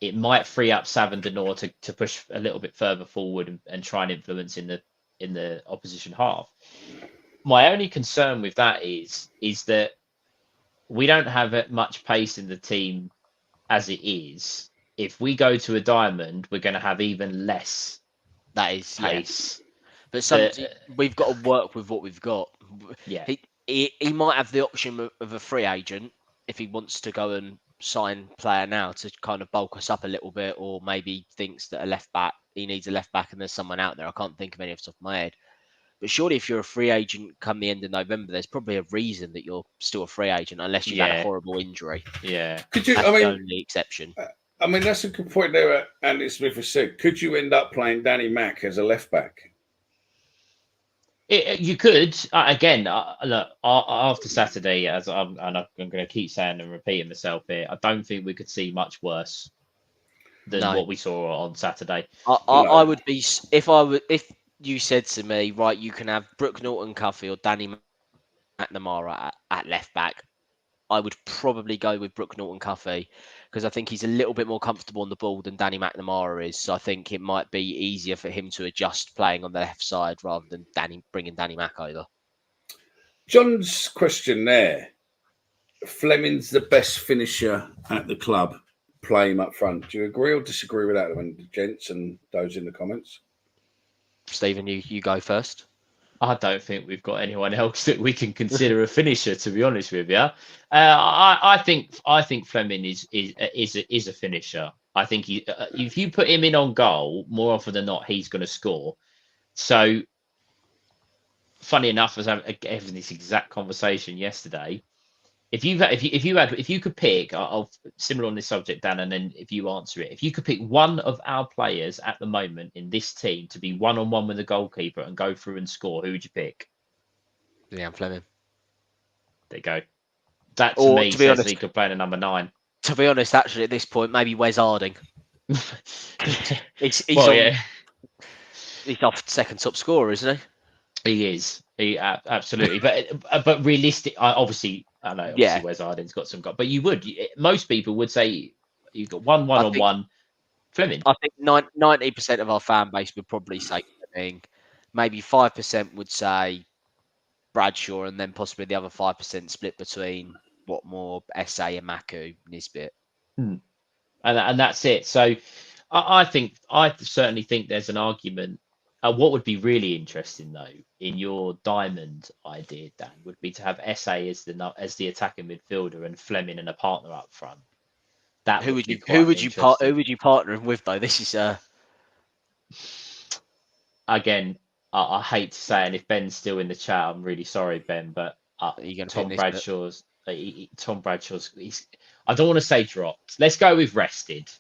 S2: It might free up Sav and Denore to push a little bit further forward and try and influence in the opposition half. My only concern with that is that we don't have much pace in the team as it is. If we go to a diamond, we're going to have even less pace.
S3: Yeah. But we've got to work with what we've got.
S2: Yeah.
S3: He might have the option of a free agent if he wants to go and sign player now to kind of bulk us up a little bit, or maybe thinks that he needs a left back and there's someone out there. I can't think of any off the top of my head. But surely if you're a free agent come the end of November, there's probably a reason that you're still a free agent, unless you've had a horrible injury.
S2: Yeah.
S1: That's the
S3: only exception.
S1: I mean, that's a good point there, Andy Smith has said. Could you end up playing Danny Mack as a left back?
S2: You could. Again, look, after Saturday, I'm going to keep saying and repeating myself here, I don't think we could see much worse. than
S3: No.
S2: what we saw on Saturday.
S3: I would be if you said to me, right, you can have Brooke Norton-Cuffy or Danny McNamara at left back. I would probably go with Brooke Norton-Cuffy because I think he's a little bit more comfortable on the ball than Danny McNamara is. So I think it might be easier for him to adjust playing on the left side rather than bringing Danny Mack over.
S1: John's question there. Fleming's the best finisher at the club. Play him up front. Do you agree or disagree with that, gents and those in the comments?
S3: Stephen, you go first.
S2: I don't think we've got anyone else that we can consider a finisher, to be honest with you. I think Fleming is a finisher. I think if you put him in on goal, more often than not, he's going to score. So, funny enough, I was having this exact conversation yesterday. If you could pick, I'll similar on this subject, Dan, and then if you answer it, if you could pick one of our players at the moment in this team to be one-on-one with the goalkeeper and go through and score, who would you pick?
S3: Liam Fleming.
S2: There you go. That to me says honest, he could play in a number 9.
S3: To be honest, actually, at this point, maybe Wes Harding. he's off second top scorer, isn't he?
S2: He is. He absolutely. but realistic. Obviously, I know. Obviously, Wes Harding's got some. But most people would say you've got one-on-one. Fleming.
S3: I think 90% of our fan base would probably say Fleming. Maybe 5% would say Bradshaw, and then possibly the other 5% split between Watmore, SA, and Maku, Nisbet.
S2: And that's it. So I certainly think there's an argument. What would be really interesting, though, in your diamond idea, Dan, would be to have SA as the attacking midfielder and Fleming and a partner up front. Who would you partner him with, though? This is again, I hate to say, and if Ben's still in the chat, I'm really sorry, Ben, but Tom Bradshaw's. I don't want to say dropped. Let's go with rested.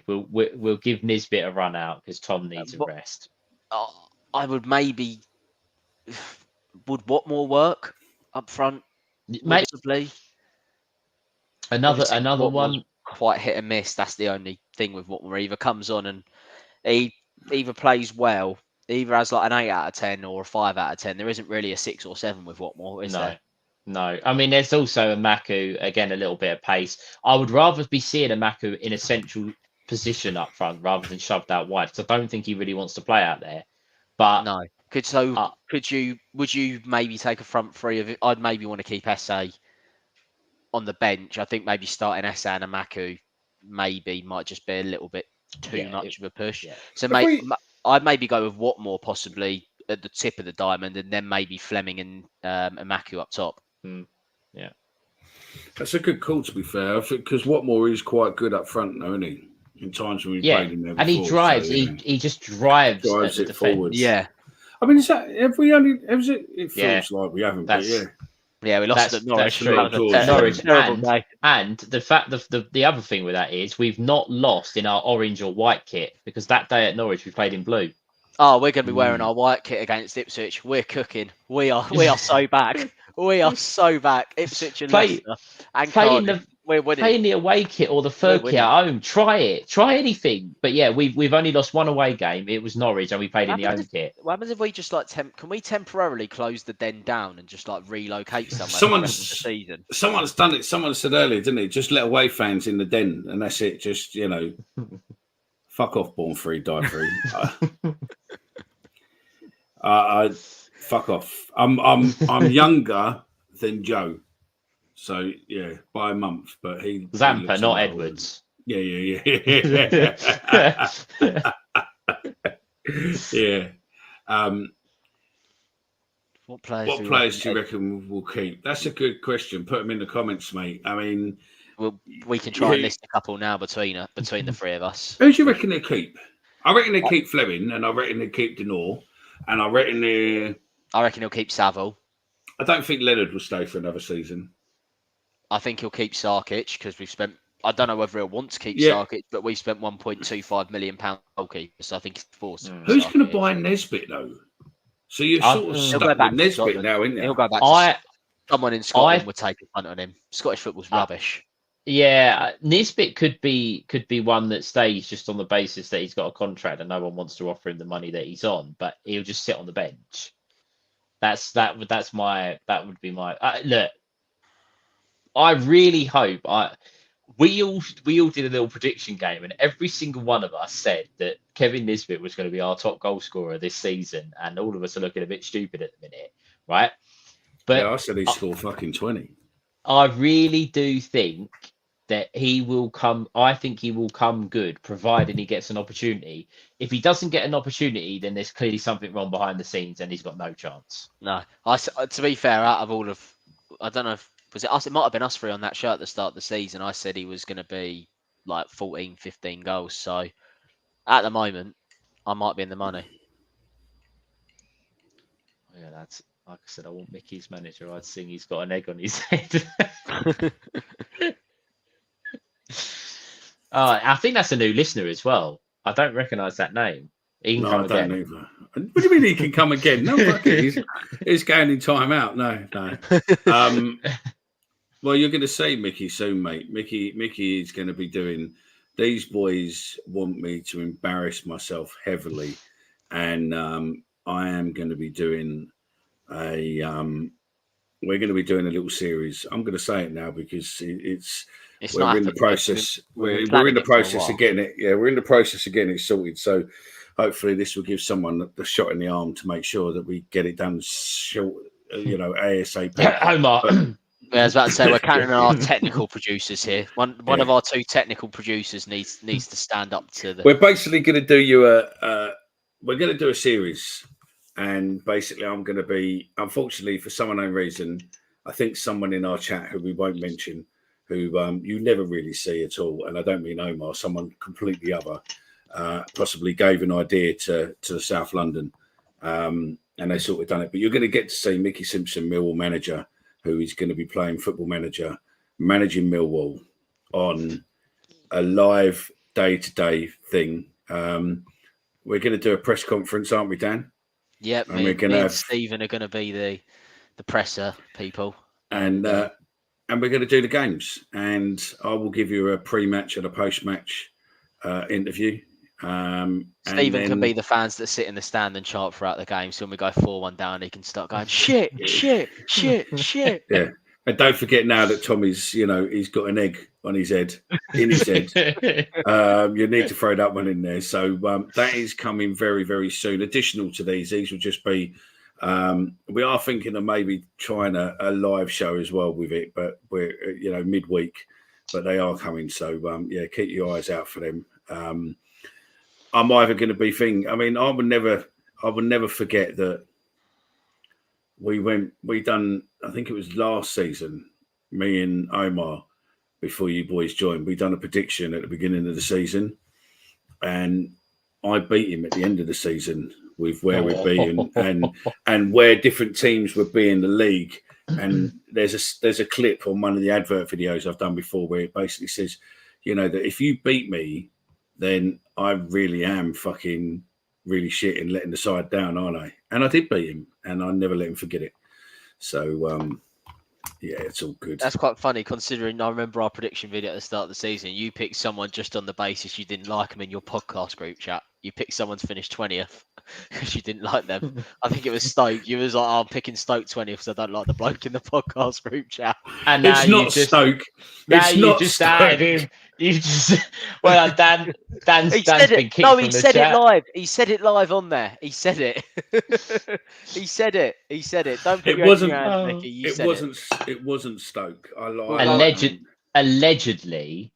S2: We'll give Nisbet a run out because Tom needs a rest.
S3: I would maybe. Would Watmore work up front? Possibly.
S2: Another one.
S3: Quite hit and miss. That's the only thing with Watmore. Either comes on and he either plays well, either has like an 8 out of 10 or a 5 out of 10. There isn't really a 6 or 7 with Watmore, is there?
S2: No, I mean, there's also a Maku, again, a little bit of pace. I would rather be seeing a Maku in a central position up front rather than shoved out wide, because I don't think he really wants to play out there. But
S3: no, would you maybe take a front three of it? I'd maybe want to keep SA on the bench. I think maybe starting SA and a Maku maybe might just be a little bit too much of a push. Yeah. So I'd maybe go with Watmore possibly at the tip of the diamond, and then maybe Fleming and Maku up top.
S2: Yeah,
S1: that's a good call, to be fair, because Watmore is quite good up front, though, isn't he? In times when we played him there before,
S2: and he drives. So, he just drives
S1: it forward.
S3: Yeah,
S1: I mean, it feels like we haven't.
S3: Yeah, we lost at Norwich.
S2: Norwich. And the fact the other thing with that is we've not lost in our orange or white kit, because that day at Norwich we played in blue.
S3: Oh, we're going to be wearing our white kit against Ipswich. We're cooking. We are so back. We are so back. Ipswich and Leicester and Cardiff. We're winning.
S2: Play in the away kit or the third kit at home. Try it. Try anything. But yeah, we've only lost one away game. It was Norwich, and we played in the home kit.
S3: What happens if we just can we temporarily close the den down and just like relocate somewhere for the rest of the season?
S1: Someone's done it. Someone said earlier, didn't it? Just let away fans in the den, and that's it. Just fuck off, born free, die free. Fuck off. I'm younger than Joe. So yeah, by a month, but
S2: Zampa, not Edwards.
S1: Yeah. Yeah. What players do you reckon we'll keep? That's a good question. Put them in the comments, mate. I mean,
S3: we can try and list a couple now between the three of us.
S1: Who do you reckon they keep? I reckon they keep Fleming, and I reckon they keep Denor, and I reckon
S3: he'll keep Saville.
S1: I don't think Leonard will stay for another season.
S3: I think he'll keep Sarkic because we've spent. I don't know whether he'll want to keep Sarkic, but we spent £1.25 million goalkeeper, so I think it's forced.
S1: Who's going to buy Nesbitt though? So you're sort of stuck with Nesbitt now, isn't it?
S3: He'll go back. Someone in Scotland would take a punt on him. Scottish football's rubbish.
S2: Yeah, Nisbet could be one that stays just on the basis that he's got a contract and no one wants to offer him the money that he's on, but he'll just sit on the bench. That would be my look. I really hope we all did a little prediction game, and every single one of us said that Kevin Nisbet was going to be our top goal scorer this season, and all of us are looking a bit stupid at the minute, right? But
S1: I said he'd score fucking 20.
S2: I really do think that he will come. I think he will come good, providing he gets an opportunity. If he doesn't get an opportunity, then there's clearly something wrong behind the scenes, and he's got no chance.
S3: No, to be fair, out of all of, I don't know if was it us. It might have been us three on that show at the start of the season. I said he was going to be like 14, 15 goals. So at the moment, I might be in the money.
S2: Yeah, that's like I said. I want Mickey's manager. I'd sing he's got an egg on his head. I think that's a new listener as well. I don't recognise that name. He can come again.
S1: Either. What do you mean he can come again? No, he's going in time out. No. Well, you're going to see Mickey soon, mate. Mickey is going to be doing. These boys want me to embarrass myself heavily, and I am going to be doing a. We're going to be doing a little series. I'm going to say it now because we're in the process. We're in the process of getting it. Yeah, we're in the process of getting it sorted. So hopefully this will give someone the shot in the arm to make sure that we get it done short, ASAP.
S2: Omar.
S3: I was about to say we're counting on our technical producers here. One of our two technical producers needs to stand up to the.
S1: We're basically going to do you we're going to do a series, and basically I'm going to be, unfortunately for some unknown reason, I think someone in our chat who we won't mention, who you never really see at all, and I don't mean Omar, someone completely other, possibly gave an idea to the South London, and they sort of done it. But you're going to get to see Mickey Simpson, Millwall manager, who is going to be playing Football Manager, managing Millwall on a live day-to-day thing. We're going to do a press conference, aren't we, Dan?
S3: Yep,
S1: and me and
S3: Stephen are going to be the presser people.
S1: And we're going to do the games. And I will give you a pre-match and a post-match interview.
S3: Stephen can be the fans that sit in the stand and chant throughout the game. So when we go 4-1 down, he can start going, shit.
S1: Yeah. And don't forget now that Tommy's, he's got an egg on his head, in his head. You need to throw that one in there. So that is coming very, very soon. Additional to these will just be, we are thinking of maybe trying a live show as well with it, but we're, midweek, but they are coming. So, keep your eyes out for them. I'm either going to be I would never forget that we done, I think it was last season, me and Omar, before you boys joined, we done a prediction at the beginning of the season, and I beat him at the end of the season with where we'd be and where different teams would be in the league. And there's a clip on one of the advert videos I've done before where it basically says, that if you beat me, then I really am fucking really shit and letting the side down, aren't I? And I did beat him, and I never let him forget it. So, it's all good.
S3: That's quite funny considering I remember our prediction video at the start of the season. You picked someone just on the basis you didn't like them in your podcast group chat. You picked someone to finish 20th because you didn't like them. I think it was Stoke. You was like, I'm picking Stoke 20th because I don't like the bloke in the podcast group chat.
S2: And
S1: it's not Stoke.
S2: It's not Stoke. Him. You just Dan's been kicked from the chat.
S3: It live. He said it live on there. He said it. He said it. Don't put your hands, Nicky.
S1: It wasn't Stoke. I lied.
S2: Allegedly.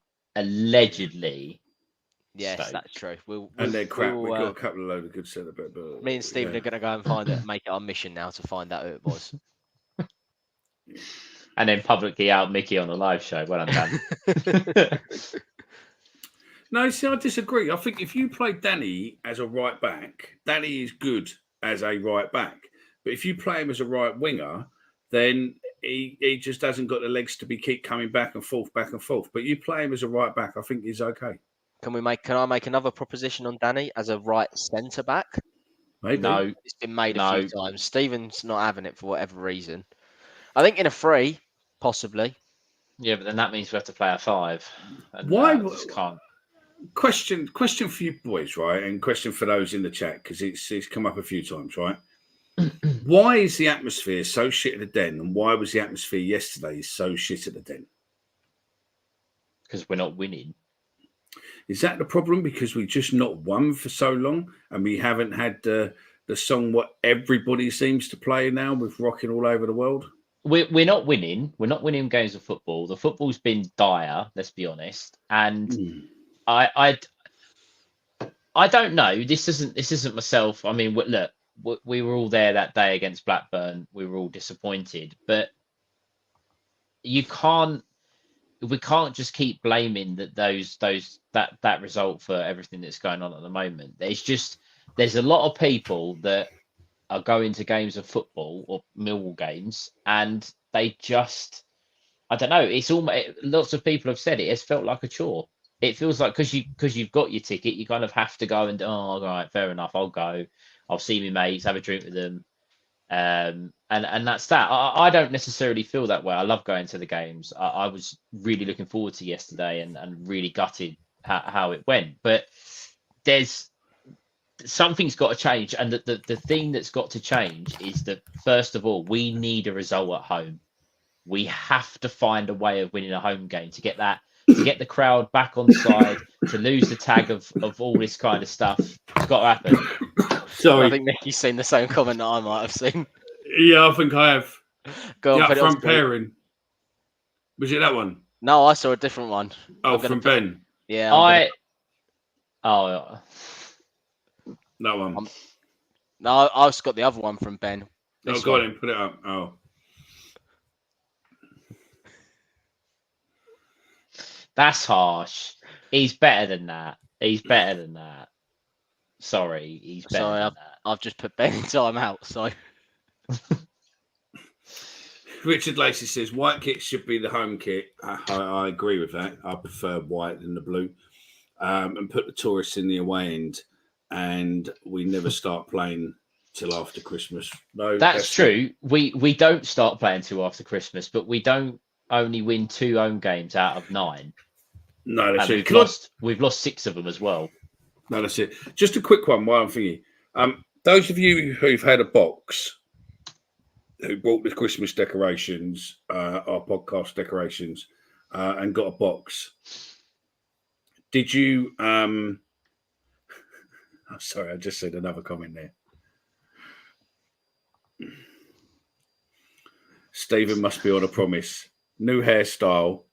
S3: Yes,
S2: Stoke.
S3: That's true.
S1: And they're crap. We've got a couple of load of good centre back.
S3: Me and Stephen are going to go and find it, make it our mission now to find out who it was.
S2: And then publicly out Mickey on a live show. Well done.
S1: No, see, I disagree. I think if you play Danny as a right back, Danny is good as a right back. But if you play him as a right winger, then he just hasn't got the legs to keep coming back and forth. But you play him as a right back, I think he's okay.
S3: Can I make another proposition on Danny as a right centre back?
S1: Maybe.
S3: No, it's been made a few times. Stephen's not having it for whatever reason. I think in a free, possibly.
S2: Yeah, but then that means we have to play a 5. And
S1: Why?
S2: I just can't.
S1: Question for you boys, right? And question for those in the chat, because it's come up a few times, right? Why is the atmosphere so shit at the Den, and why was the atmosphere yesterday so shit at the Den?
S2: Because we're not winning.
S1: Is that the problem? Because we just not won for so long, and we haven't had the song what everybody seems to play now with rocking all over the world?
S2: We're not winning. We're not winning games of football. The football's been dire, let's be honest. And I don't know. This isn't myself. I mean, look, we were all there that day against Blackburn. We were all disappointed, but we can't just keep blaming that result for everything that's going on at the moment. There's a lot of people that are going to games of football or Millwall games, and they just, I don't know. It's almost, lots of people have said it. It's felt like a chore. It feels like because you've got your ticket, you kind of have to go and all right, fair enough. I'll go. I'll see my mates, have a drink with them, and that's that. I don't necessarily feel that way. I love going to the games. I was really looking forward to yesterday and really gutted how it went. But something's got to change, and the thing that's got to change is that first of all, we need a result at home. We have to find a way of winning a home game to get the crowd back on side, to lose the tag of all this kind of stuff. It's got to happen.
S1: Sorry.
S3: I think Mickey's seen the same comment that I might have seen.
S1: Yeah, I think I have.
S3: Go on,
S1: The
S3: put it on
S1: upfront
S3: screen.
S1: pairing. Was it that one?
S3: No, I saw a different one.
S1: Oh,
S3: I'm gonna
S1: from
S3: put-
S1: Ben.
S3: Yeah.
S1: That one.
S3: No, I've just got the other one from Ben.
S1: Oh,
S3: This
S1: go on
S3: one.
S1: in, put it up. Oh.
S2: That's harsh. He's better than that. Sorry, he's better
S3: Sorry,
S2: than that.
S3: I've just put Ben in time out. So
S1: Richard Lacey says white kit should be the home kit. I agree with that. I prefer white than the blue. And put the tourists in the away end, and we never start playing till after Christmas. No,
S2: That's true. We don't start playing till after Christmas, but we don't only win 2 home games out of 9.
S1: No, that's
S2: And
S1: it.
S2: we've lost 6 of them as well.
S1: No, that's it. Just a quick one while I'm thinking. Those of you who've had a box, who bought the Christmas decorations, our podcast decorations, and got a box. Did you? I'm sorry, I just said another comment there. Stephen must be on a promise. New hairstyle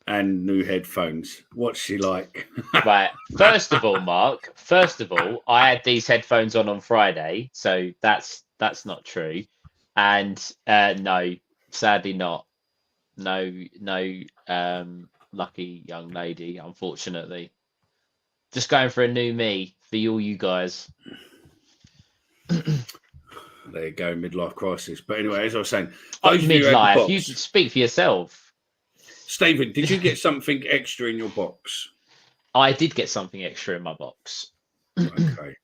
S1: and new headphones. What's she like?
S2: Right. First of all, Mark. I had these headphones on Friday, so that's not true. And no, sadly not. No, lucky young lady, unfortunately. Just going for a new me for all you guys.
S1: There you go, midlife crisis. But anyway, as I was saying, those of you who had the
S2: Midlife.
S1: box-
S2: You can speak for yourself.
S1: Stephen, did you get something extra in your box?
S2: I did get something extra in my box.
S1: Okay.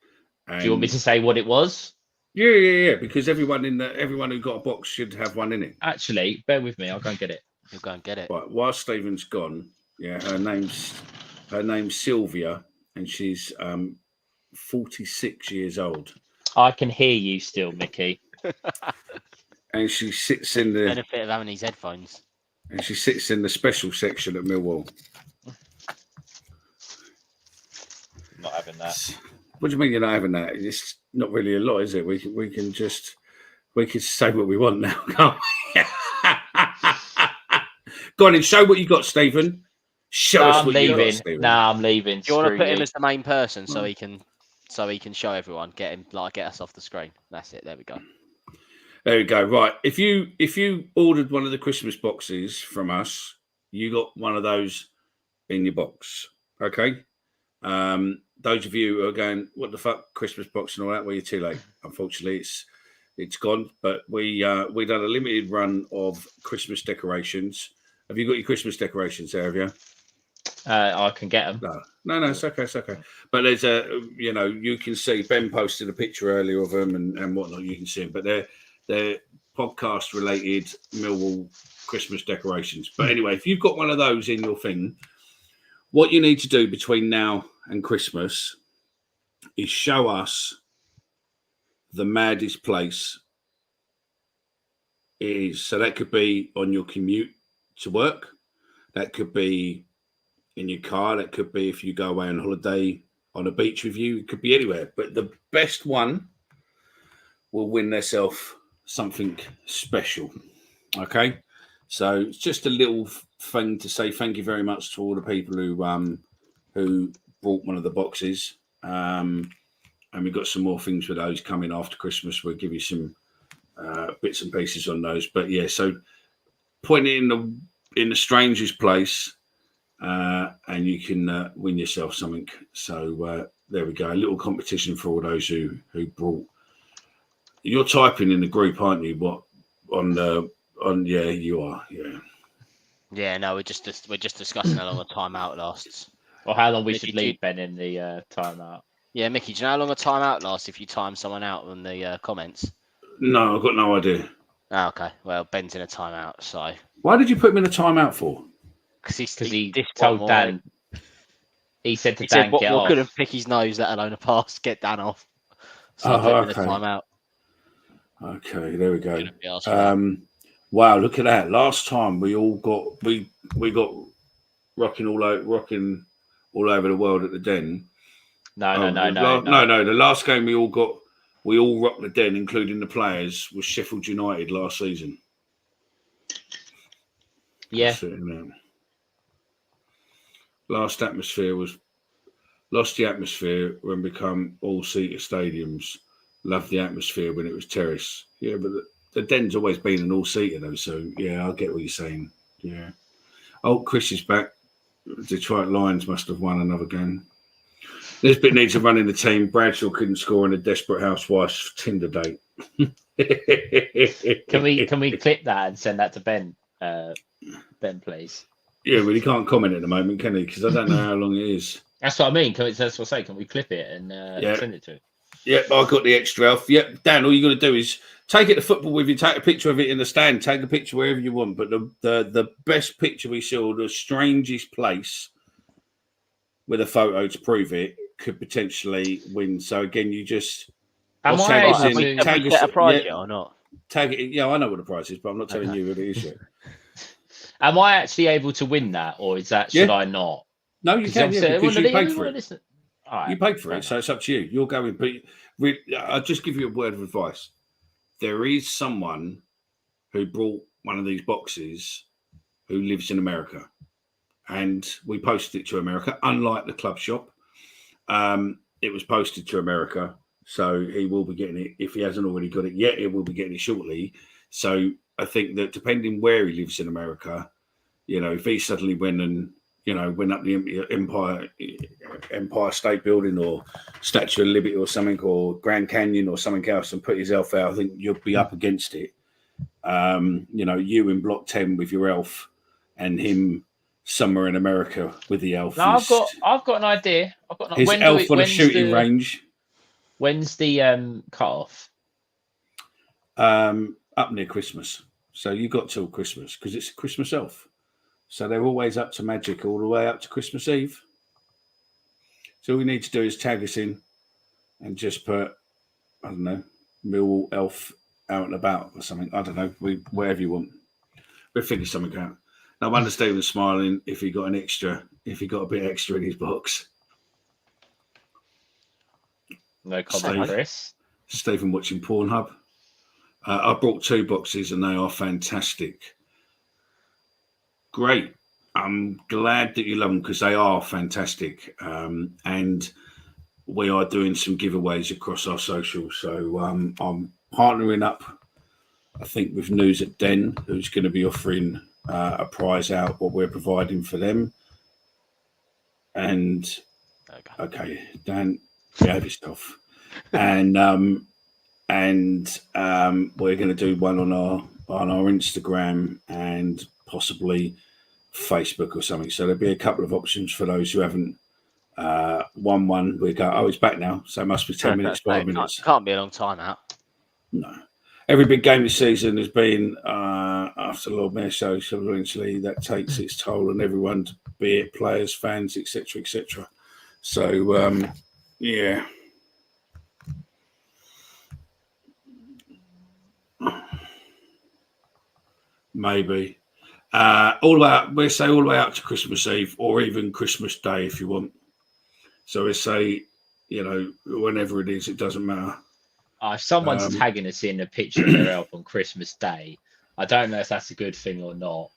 S2: Do you want me to say what it was?
S1: Yeah. Because everyone who got a box should have one in it.
S2: Actually, bear with me. I'll go and get it.
S3: you'll go and get it.
S1: Right. While Stephen's gone, her name's Sylvia, and she's 46 years old,
S2: I can hear you still, Mickey.
S1: and she sits in the
S3: Benefit of having these headphones.
S1: special section at Millwall.
S2: I'm not having that.
S1: What do you mean you're not having that? It's not really a lot, is it? We can say what we want now, can't we? Go on and show what you got, Stephen. Show us
S2: I'm
S1: what you got,
S2: leaving.
S1: Stephen.
S2: Nah, I'm leaving.
S3: Do you want to
S2: Screw
S3: put him
S2: you.
S3: as the main person so he can show everyone, get us off the screen? That's it. There we go.
S1: There we go. Right. If you ordered one of the Christmas boxes from us, you got one of those in your box. Okay. Those of you who are going, what the fuck, Christmas box and all that, well, you're too late. Unfortunately, it's gone. But we done a limited run of Christmas decorations. Have you got your Christmas decorations there? Have you?
S2: I can get them.
S1: No, it's okay. But there's you can see Ben posted a picture earlier of them and whatnot. You can see them, but they're podcast related Millwall Christmas decorations. But anyway, if you've got one of those in your thing, what you need to do between now and Christmas is show us the maddest place it is. So that could be on your commute to work. That could be in your car. That could be if you go away on holiday on a beach with you. It could be anywhere. But the best one will win themselves something special. Okay? So it's just a little thing to say thank you very much to all the people who brought one of the boxes. And we've got some more things with those coming after Christmas. We'll give you some bits and pieces on those. But yeah, so point it in the strangest place, and you can win yourself something. So there we go. A little competition for all those who brought. You're typing in the group, aren't you? What on yeah, you are. Yeah.
S3: Yeah, no, we're just discussing how long a timeout lasts.
S2: Or how long we
S3: Mickey,
S2: should leave Ben in the timeout.
S3: Yeah, Mickey, do you know how long a timeout lasts if you time someone out on the comments?
S1: No, I've got no idea.
S3: Oh, okay. Well, Ben's in a timeout, so
S1: Why did you put him in a timeout for?
S3: because
S2: He
S3: this
S2: told
S3: one
S2: Dan. He said to
S3: He
S2: Dan,
S3: said, "What
S2: get off.
S3: could have pick his nose, let alone a pass? Get Dan off." So I
S1: Oh,
S3: put him in
S1: okay.
S3: a timeout.
S1: Okay, there we go.
S3: Couldn't be asked for that.
S1: Wow, look at that! Last time we all got we got rocking all over the world at the Den.
S2: No.
S1: The last game we all rocked the Den, including the players, was Sheffield United last season.
S2: Yeah.
S1: Lost the atmosphere when become all-seater stadiums. Loved the atmosphere when it was terrace. Yeah, but the Den's always been an all-seater though, so yeah, I get what you're saying. Yeah. Oh, Chris is back. Detroit Lions must have won another game. This bit needs a run in the team. Bradshaw couldn't score in a Desperate Housewives Tinder date.
S2: Can we clip that and send that to Ben? Ben, please.
S1: Yeah, well, he can't comment at the moment, can he? Because I don't know how long it is.
S2: That's what I mean. That's what I say. Can we clip it and send it to him?
S1: Yeah, I got the extra elf. Yeah, Dan, all you got to do is take it to football with you, take a picture of it in the stand, take a picture wherever you want. But the best picture we saw, the strangest place with a photo to prove it, could potentially win. So again, you just
S2: Am I
S1: tag us
S2: able
S1: in,
S2: to-
S1: tag
S3: Have we set a
S1: us,
S3: prize
S1: yeah,
S3: yet or not?
S1: tag it. Yeah, I know what the price is, but I'm not telling you what it is yet.
S2: Am I actually able to win that, or is that should I not?
S1: No, you can, yeah, because you paid for it.
S2: All right,
S1: You paid for
S2: fair
S1: it, so it's up to you. You're going, but I'll just give you a word of advice. There is someone who brought one of these boxes who lives in America, and we posted it to America. Unlike the club shop, it was posted to America, so he will be getting it. If he hasn't already got it yet, he will be getting it shortly. So I think that depending where he lives in America, if he suddenly went up the Empire State Building or Statue of Liberty or something, or Grand Canyon or something else, and put yourself out, I think you'll be up against it. You in Block 10 with your elf, and him somewhere in America with the elf.
S2: No, I've got an idea.
S1: His elf on a shooting range.
S2: When's the cut off?
S1: Up near Christmas. So you got till Christmas because it's a Christmas elf. So they're always up to magic all the way up to Christmas Eve. So all we need to do is tag us in and just put, I don't know, Millwall elf out and about or something. I don't know, whatever you want. We'll figure something out. No wonder Steve was smiling if he got a bit extra in his box.
S2: No comment, Chris.
S1: Stephen watching Pornhub. I brought 2 boxes and they are fantastic. Great. I'm glad that you love them because they are fantastic. And we are doing some giveaways across our socials. So I'm partnering up, I think, with News at Den, who's going to be offering a prize out, what we're providing for them. And, okay, Dan, behave yourself. And we're going to do one on our Instagram and possibly Facebook or something. So there'll be a couple of options for those who haven't won one. We go, it's back now. So it must be 10 minutes, 5 minutes.
S3: Can't be a long time out.
S1: No. every big game this season has been after Lord Mayor show, so eventually that takes its toll on everyone, be it players, fans, etc., etc. So yeah. Maybe. All the way out, we'll say all the way out to Christmas Eve or even Christmas Day if you want. So we say, whenever it is, it doesn't matter.
S2: If someone's tagging us in a picture of their elf on Christmas Day, I don't know if that's a good thing or not.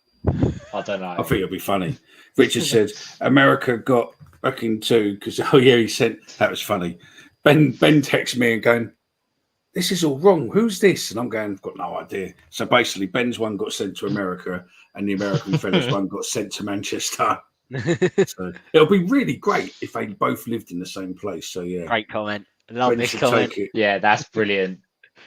S2: I don't know.
S1: I think it'll be funny. Richard said America got back in too because he sent that was funny. Ben texted me and going, this is all wrong. Who's this? And I'm going, I've got no idea. So basically, Ben's one got sent to America and the American fella's one got sent to Manchester. So it'll be really great if they both lived in the same place. So yeah.
S3: Great comment. Love
S1: Ben
S3: this comment.
S2: Yeah, that's brilliant.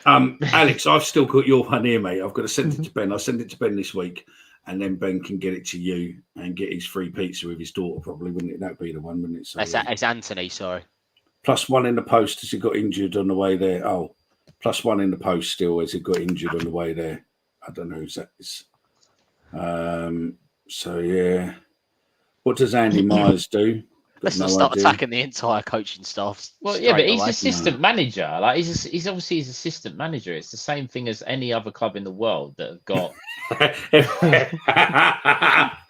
S1: Alex, I've still got your one here, mate. I've got to send it to Ben. I'll send it to Ben this week. And then Ben can get it to you and get his free pizza with his daughter, probably, wouldn't it? That'd be the one, wouldn't it? So,
S3: It's Anthony, sorry.
S1: +1 in the post as he got injured on the way there. Oh, +1 in the post still as he got injured on the way there. I don't know who that is. So, yeah. What does Andy Myers do?
S3: Let's not start attacking the entire coaching staff.
S2: Well, yeah, but he's assistant manager. Like he's obviously his assistant manager. It's the same thing as any other club in the world that have got.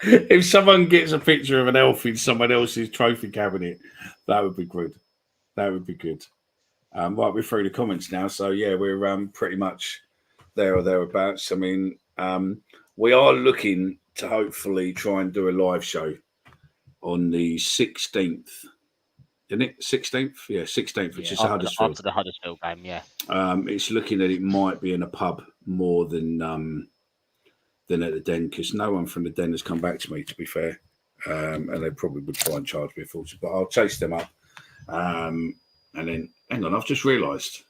S1: If someone gets a picture of an elf in someone else's trophy cabinet, that would be good. That would be good. Right, we're through the comments now, so yeah, we're pretty much there or thereabouts. I mean, we are looking to hopefully try and do a live show on the 16th, isn't it? 16th? Yeah, 16th, which is Huddersfield.
S3: After the Huddersfield game, yeah.
S1: It's looking at it might be in a pub more than at the Den, because no one from the Den has come back to me, to be fair. And they probably would try and charge me a fortune, but I'll chase them up. And then, hang on, I've just realised.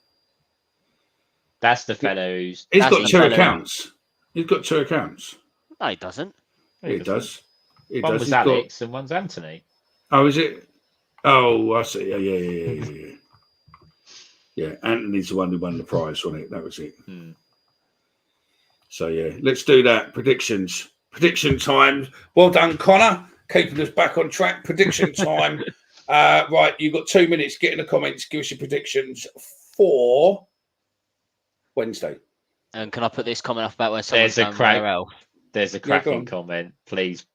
S2: That's the fellow who's...
S1: He's got two accounts. He's got two accounts.
S3: No, he doesn't.
S1: He does.
S2: One was Alex and one's Anthony.
S1: Oh, is it? Oh, I see. Yeah. Yeah, Anthony's the one who won the prize, wasn't it? That was it. So, yeah, let's do that. Predictions. Prediction time. Well done, Connor. Keeping us back on track. Prediction time. Right, you've got 2 minutes. Get in the comments. Give us your predictions for Wednesday.
S3: And can I put this comment up about where someone's going with their elf?
S2: There's a cracking comment. Please.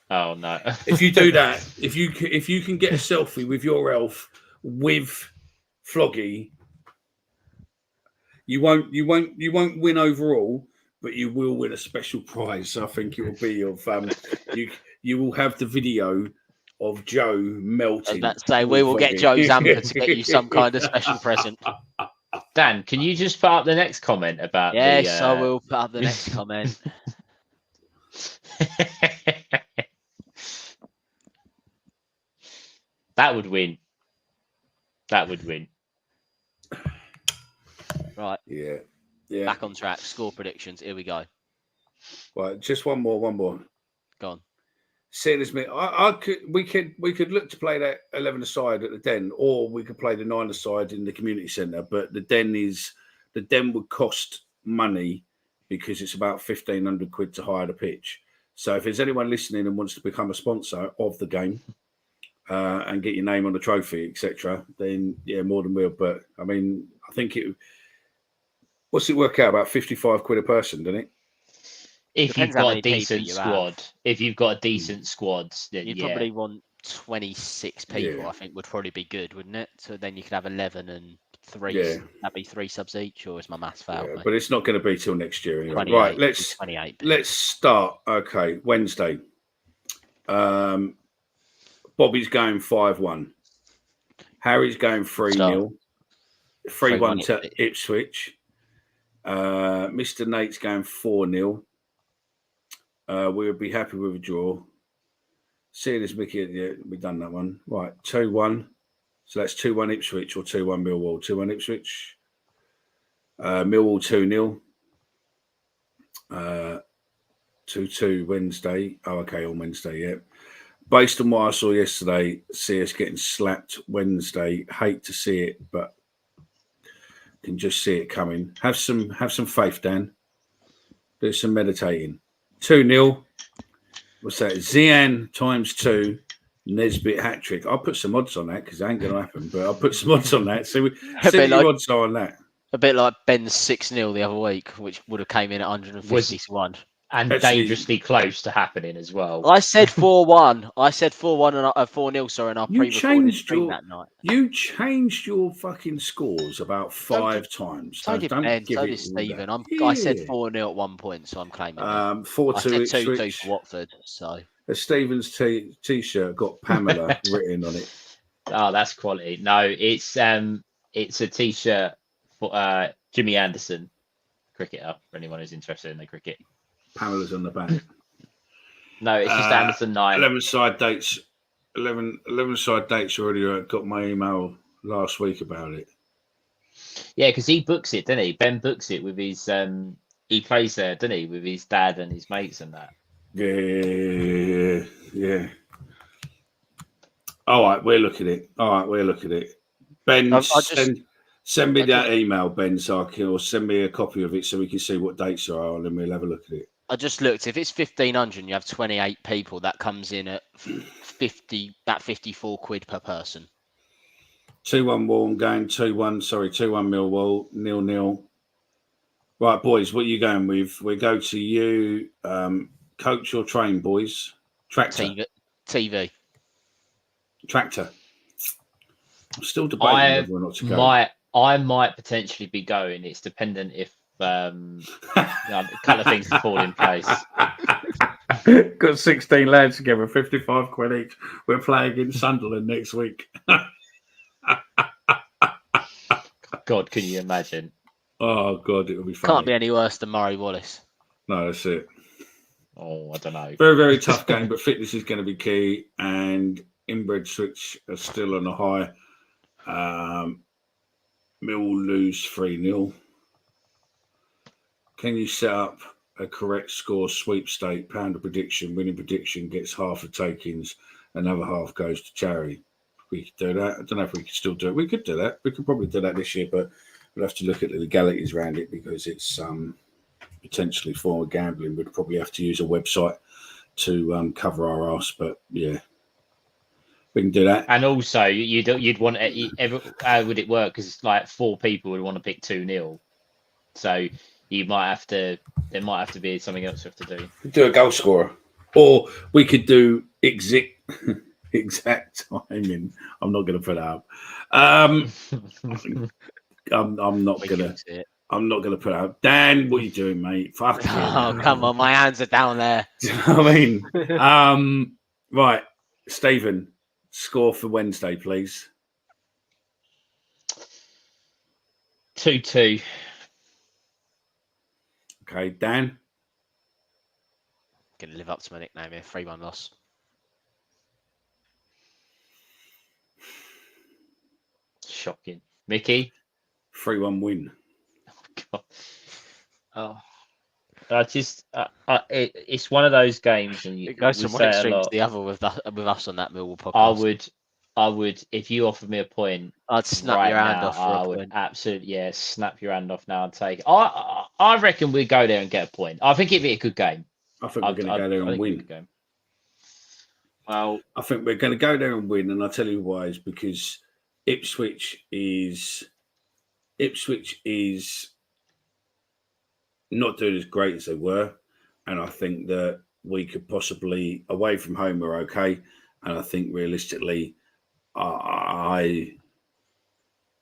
S2: Oh, no.
S1: If you do that, if you can get a selfie with your elf with Floggy, you won't win overall, but you will win a special prize. I think it will be of you will have the video of Joe melting.
S3: I was about to say we will get Joe Zampa to get you some kind of special present.
S2: Dan, can you just put up the next comment about?
S3: Yes, I will put up the next comment.
S2: That would win. That would win.
S3: Right.
S1: Yeah.
S3: Back on track. Score predictions. Here we go.
S1: Right, just one more.
S3: Go on.
S1: Seeing as me, we could look to play that 11-a-side at the Den, or we could play the 9-a-side in the community centre. But the Den would cost money because it's about 1,500 quid to hire the pitch. So if there's anyone listening and wants to become a sponsor of the game and get your name on the trophy, etc., then yeah, more than will. But I mean, I think what's it work out about 55 quid a person, doesn't it?
S2: If you've got a decent squad, then
S3: you'd probably want 26 people. I think would probably be good, wouldn't it? So then you could have 11 and 3. Yeah. That'd be 3 subs each, or is my maths failed?
S1: Yeah, but it's not going to be till next year anyway. Right, let's start. Okay, Wednesday. Bobby's going 5-1. Harry's going 3-0. 3-1 to Ipswich. Mr. Nate's going 4-0. We would be happy with a draw. Seeing as Mickey, yeah, we've done that one. Right, 2-1. So that's 2-1 Ipswich or 2-1 Millwall. 2-1 Ipswich. Millwall 2-0. 2-2 Wednesday. Oh, okay, on Wednesday, yeah. Based on what I saw yesterday, see us getting slapped Wednesday. Hate to see it, but can just see it coming. Have some faith, Dan. Do some meditating. 2-0. What's that? Zian ×2. Nesbitt hat trick. I'll put some odds on that because it ain't going to happen. But I'll put some odds on that. So see what your odds are on that.
S3: A bit like Ben's 6-0 the other week, which would have came in at 150 to 1.
S2: And
S1: Actually,
S2: dangerously close to happening as well.
S3: I said 4-1. I said 4-1 and 4-0. Sorry, and I pre-recorded stream that night.
S1: You changed your fucking scores about 5 times.
S3: So did Ben. So did Stephen. I said 4-0 at one point, so I'm claiming.
S1: 4-2.
S3: I said 2-2 for Watford. So
S1: Stephen's t-shirt got Pamela written on it.
S2: Oh, that's quality. No, it's a t-shirt for Jimmy Anderson, cricketer. For anyone who's interested in the cricket.
S1: Pamela's on the back.
S2: No, it's just Anderson 9.
S1: 11 side dates. 11 side dates already. Got my email last week about it.
S2: Yeah, because he books it, doesn't he? Ben books it with his. He plays there, doesn't he, with his dad and his mates and that.
S1: Yeah. All right, we'll look at it. Ben, send me that email, Ben, so I can, or send me a copy of it so we can see what dates are on, and we'll have a look at it.
S3: I just looked. If it's 1,500 and you have 28 people, that comes in at 54 quid per person.
S1: 2-1 Warm going 2-1. Sorry, 2-1 Millwall 0-0. Right, boys, what are you going with? We go to you. Coach or train, boys? Tractor.
S3: TV.
S1: Tractor. I'm still debating whether or not to go.
S2: I might potentially be going. It's dependent if a couple of things fall in place.
S1: Got 16 lads together, 55 quid each. We're playing against Sunderland next week.
S2: God, can you imagine?
S1: Oh, God, it will be funny.
S3: Can't be any worse than Murray Wallace.
S1: No, that's it.
S2: Oh, I don't know.
S1: Very, very tough game, but fitness is going to be key. And inbred switch are still on a high. Mill lose 3-0. Can you set up a correct score sweepstake, pounder prediction, winning prediction gets half the takings, another half goes to charity? We could do that. I don't know if we could still do it. We could do that. We could probably do that this year, but we'll have to look at the legalities around it because it's potentially form of gambling. We'd probably have to use a website to cover our ass, but yeah. We can do that.
S2: And also, you'd want how would it work? Because it's like 4 people would want to pick 2-0, so there might have to be something else you have to do.
S1: Do a goal scorer, or we could do exact timing. I'm not going to put it up. I'm not going to put it up. Dan, what are you doing, mate? Fuck you.
S3: Oh, come on, my hands are down there.
S1: Do you know what I mean? Right, Stephen. Score for Wednesday, please.
S2: 2-2.
S1: Okay, Dan.
S3: Going to live up to my nickname here. 3-1 loss.
S2: Shocking. Mickey.
S1: 3-1 win.
S2: God. Oh. It's one of those games, and
S3: it goes from one extreme to the other with us on that Millwall podcast.
S2: I would, if you offered me a point,
S3: I'd snap your hand off.
S2: I would absolutely, snap your hand off now and take it. I reckon we'd go there and get a point. I think it'd be a good game.
S1: I think we're going to go there and win.
S2: Well,
S1: I think we're going to go there and win, and I'll tell you why. Is because Ipswich is not doing as great as they were, and I think that we could possibly, away from home, we're okay, and I think realistically, I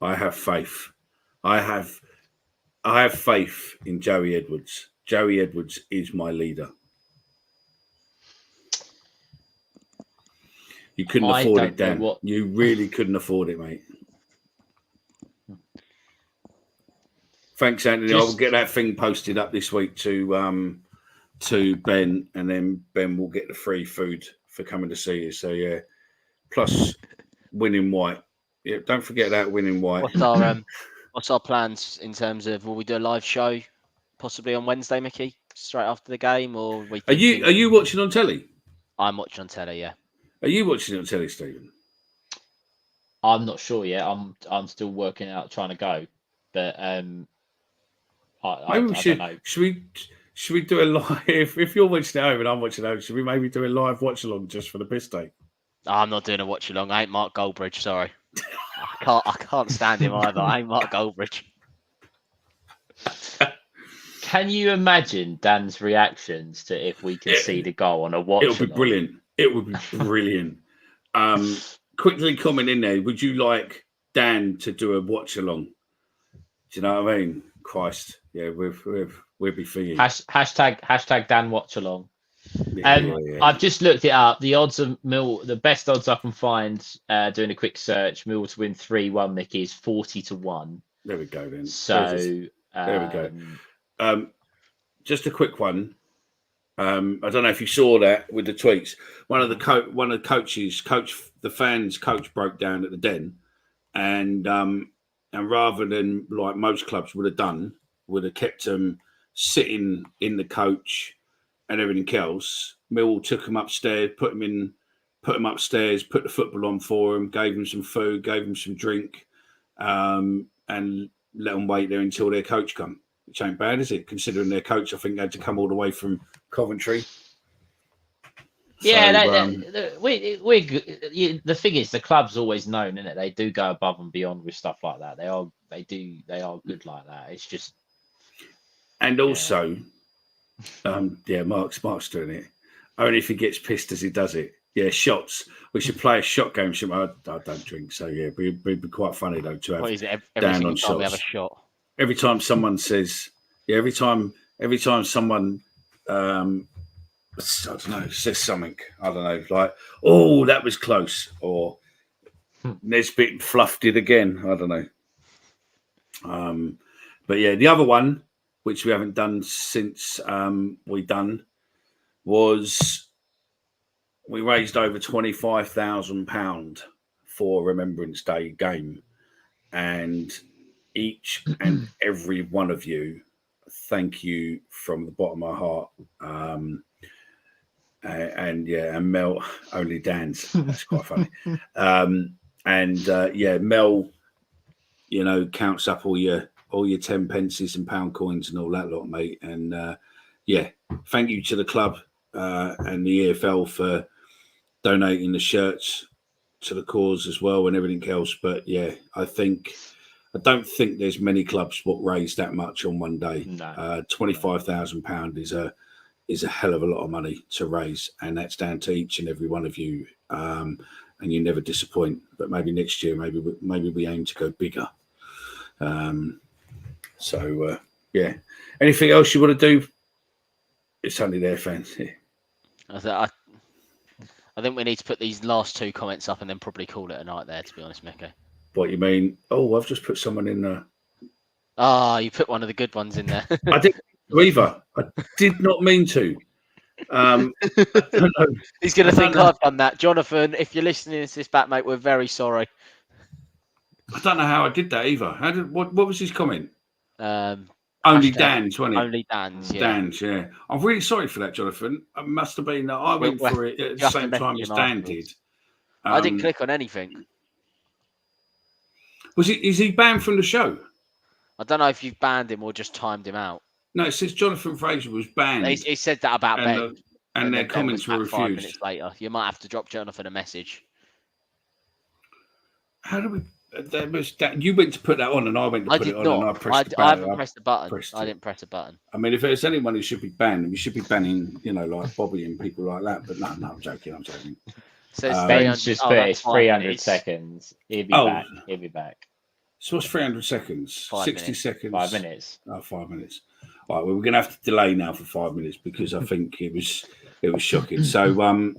S1: have faith. I have faith in Joey Edwards. Joey Edwards is my leader. You couldn't afford it, Dan. You really couldn't afford it, mate. Thanks, Anthony. I will get that thing posted up this week to Ben, and then Ben will get the free food for coming to see you. So yeah, plus winning white. Yeah, don't forget that winning white.
S3: What's our plans in terms of, will we do a live show possibly on Wednesday, Mickey, straight after the game, or
S1: are you watching on telly?
S3: I'm watching on telly. Yeah.
S1: Are you watching on telly, Stephen?
S2: I'm not sure yet. I'm still working out trying to go. But
S1: Maybe we
S2: I
S1: should.
S2: don't know.
S1: Should we do a live? If you're watching at home and I'm watching at home, should we maybe do a live watch along just for the piss take?
S3: I'm not doing a watch along. I ain't Mark Goldbridge. Sorry, I can't stand him either. I ain't Mark Goldbridge.
S2: Can you imagine Dan's reactions to if we can see the goal on a watch?
S1: It'll be brilliant. It would be brilliant. Quickly comment in there. Would you like Dan to do a watch along? Do you know what I mean? Christ, yeah, we'll be thinking.
S2: Hashtag Dan watch along.
S1: Yeah.
S2: I've just looked it up. The odds of Mill, the best odds I can find, doing a quick search, Mill to win 3-1, Mickey, is 40-1.
S1: There we go then.
S2: So
S1: there we go. Just a quick one. I don't know if you saw that with the tweets. One of the coaches, the fans coach broke down at the Den, and rather than like most clubs would have done, would have kept them sitting in the coach and everything else. Mill took him upstairs, put him upstairs, put the football on for him, gave him some food, gave him some drink, and let them wait there until their coach come. Which ain't bad, is it? Considering their coach, I think, had to come all the way from Coventry.
S2: Yeah, we're good. The thing is, the club's always known, isn't it? They do go above and beyond with stuff like that. They are good like that. It's just,
S1: and also, Mark's doing it. Only if he gets pissed as he does it. Yeah, shots. We should play a shot game. I don't drink, so yeah, it'd be quite funny though to have.
S3: What is it?
S1: Dan on shots.
S3: We have a shot.
S1: Every time someone says, every time someone, I don't know, says something, I don't know, like, oh, that was close, or Nesbitt fluffed it again, I don't know. But yeah, the other one, which we haven't done since was we raised over £25,000 for Remembrance Day game, and each and every one of you, thank you from the bottom of my heart. And Mel, only Dan's. That's quite funny. Mel, counts up all your 10 pences and pound coins and all that lot, mate. And thank you to the club and the EFL for donating the shirts to the cause as well and everything else. But yeah, I don't think there's many clubs that raise that much on one day.
S2: No.
S1: £25,000 is a hell of a lot of money to raise, and that's down to each and every one of you. And you never disappoint. But maybe next year, maybe we aim to go bigger. Anything else you want to do? It's only their fans. Yeah.
S3: I think we need to put these last two comments up and then probably call it a night there, to be honest, Mickey.
S1: What you mean? Oh, I've just put someone in there.
S3: You put one of the good ones in there.
S1: I didn't either. I did not mean to. I don't know.
S3: He's going to think I've done that. Jonathan, if you're listening to this back, mate, we're very sorry.
S1: I don't know how I did that either. What was his comment?
S3: Only
S1: Dan's, wasn't it?
S3: Only Dan's, yeah.
S1: Dan's, yeah. I'm really sorry for that, Jonathan. It must have been that I went for it at the same time as Dan did.
S3: I didn't click on anything.
S1: Is he banned from the show?
S3: I don't know if you've banned him or just timed him out.
S1: No, it says Jonathan Fraser was banned.
S3: He said that about Ben.
S1: And their comments were refused.
S3: 5 minutes later. You might have to drop Jonathan a message.
S1: How do we... you went to put that on and I went to put it on and I pressed the button.
S3: I haven't pressed the button. I didn't press a button.
S1: I mean, if there's anyone who should be banned, we should be banning, like Bobby and people like that. But no, I'm joking.
S3: So
S2: Ben's just put it's 300 seconds. He'll be back.
S1: So what's 300 seconds? 60 seconds.
S2: 5 minutes.
S1: Oh, 5 minutes. All right, well, we're going to have to delay now for 5 minutes because I think it was shocking. So, I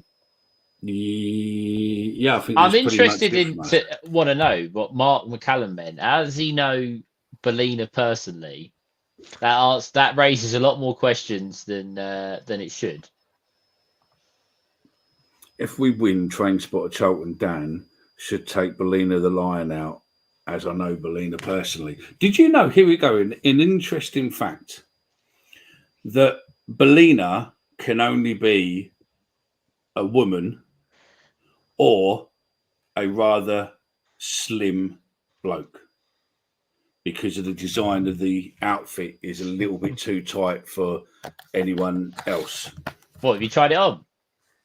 S1: think
S2: I'm interested want to know what Mark McCallum meant. How does he know Bellina personally? That raises a lot more questions than it should.
S1: If we win, Train Spotter Charlton Dan should take Bellina the Lion out, as I know Bellina personally. Did you know, here we go, an interesting fact, that Bellina can only be a woman or a rather slim bloke. because of the design of the outfit is a little bit too tight for anyone else.
S2: What, have you tried it on?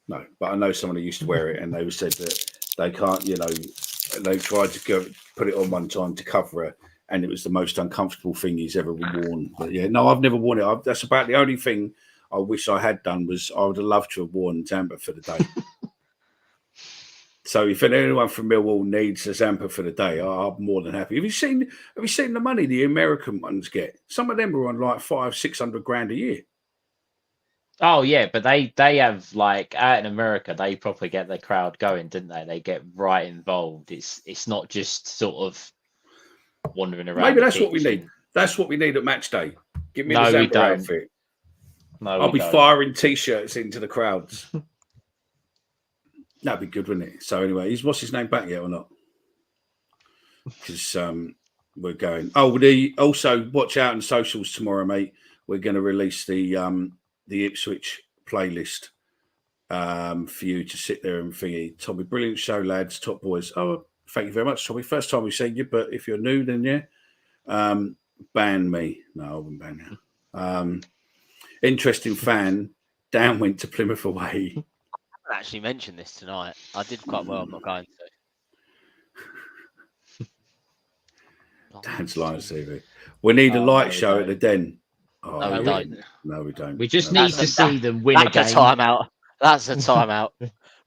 S1: No, but I know someone who used to wear it, and they said that they can't, they tried to go put it on one time to cover it, and it was the most uncomfortable thing he's ever worn. But yeah, no, I've never worn it. That's about the only thing I wish I had done. Was I would have loved to have worn Zampa for the day. So if anyone from Millwall needs a Zampa for the day, I'm more than happy. Have you seen the money the American ones get? Some of them are on like $500,000-600,000 a year.
S2: Oh yeah, but they have, like, out in America, they probably get the crowd going, didn't they? They get right involved. It's not just sort of wandering around.
S1: Maybe that's what we need. That's what we need at match day. Give me the Zampa outfit.
S2: No,
S1: I'll be firing t-shirts into the crowds. That'd be good, wouldn't it? So anyway, what's his name back yet or not? Because we're going. Oh, also watch out on socials tomorrow, mate. We're going to release the Ipswich playlist for you to sit there and thingy. Tommy, brilliant show, lads, top boys. Oh, thank you very much, Tommy. First time we've seen you, but if you're new, then yeah, ban me. No, I wouldn't ban you. Interesting fan. Dan went to Plymouth away.
S3: I haven't actually mentioned this tonight. I did quite well. I'm not going to.
S1: Dan's lying, CV. We need a light show at the Den. Oh,
S3: No, we don't.
S1: No, we don't.
S2: We just need to see them win a game.
S3: That's a timeout. That's a timeout.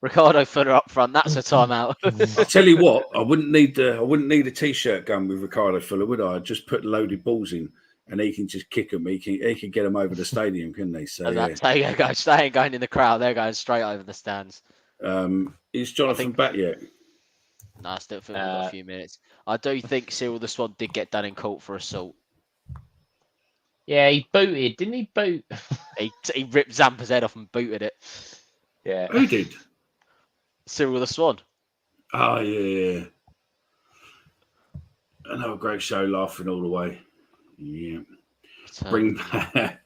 S3: Ricardo Fuller up front. That's a timeout.
S1: I tell you what, I wouldn't need a t-shirt gun with Ricardo Fuller, would I? I'd just put loaded balls in, and he can just kick them. He can get them over the stadium, couldn't he? So yeah.
S3: They ain't going in the crowd. They're going straight over the stands.
S1: Is Jonathan back yet?
S3: No, I still think we've got a few minutes. I do think Cyril the Swan did get done in court for assault.
S2: Yeah, he booted, didn't he? Boot.
S3: He ripped Zampa's head off and booted it.
S2: Yeah.
S1: Who did?
S3: Cyril the Swan.
S1: Oh yeah. Another great show, laughing all the way. Yeah. Bring back.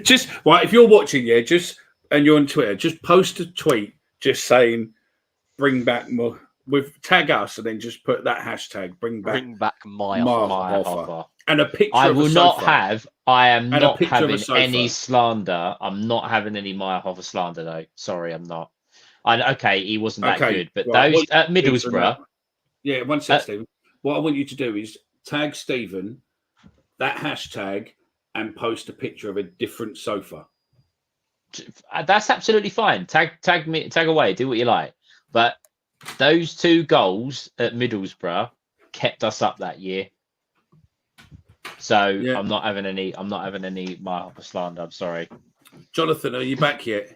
S1: Just right, if you're watching, and you're on Twitter, just post a tweet just saying bring back more, with tag us, and then just put that hashtag bring back
S3: my
S1: offer. And a picture
S2: I
S1: of
S2: will
S1: a
S2: not
S1: sofa.
S2: have. I am
S1: And
S2: not
S1: a picture of a
S2: having
S1: sofa.
S2: any slander. I'm not having any Meyerhofer slander, though. Sorry, I'm not. Okay, he wasn't that good, but
S1: right,
S2: those at Middlesbrough.
S1: Yeah, one sec, Stephen. What I want you to do is tag Stephen, that hashtag, and post a picture of a different sofa.
S2: That's absolutely fine. Tag me, tag away, do what you like. But those 2 goals at Middlesbrough kept us up that year. So yeah. I'm not having any Meyerhofer slander. I'm sorry.
S1: Jonathan, are you back yet?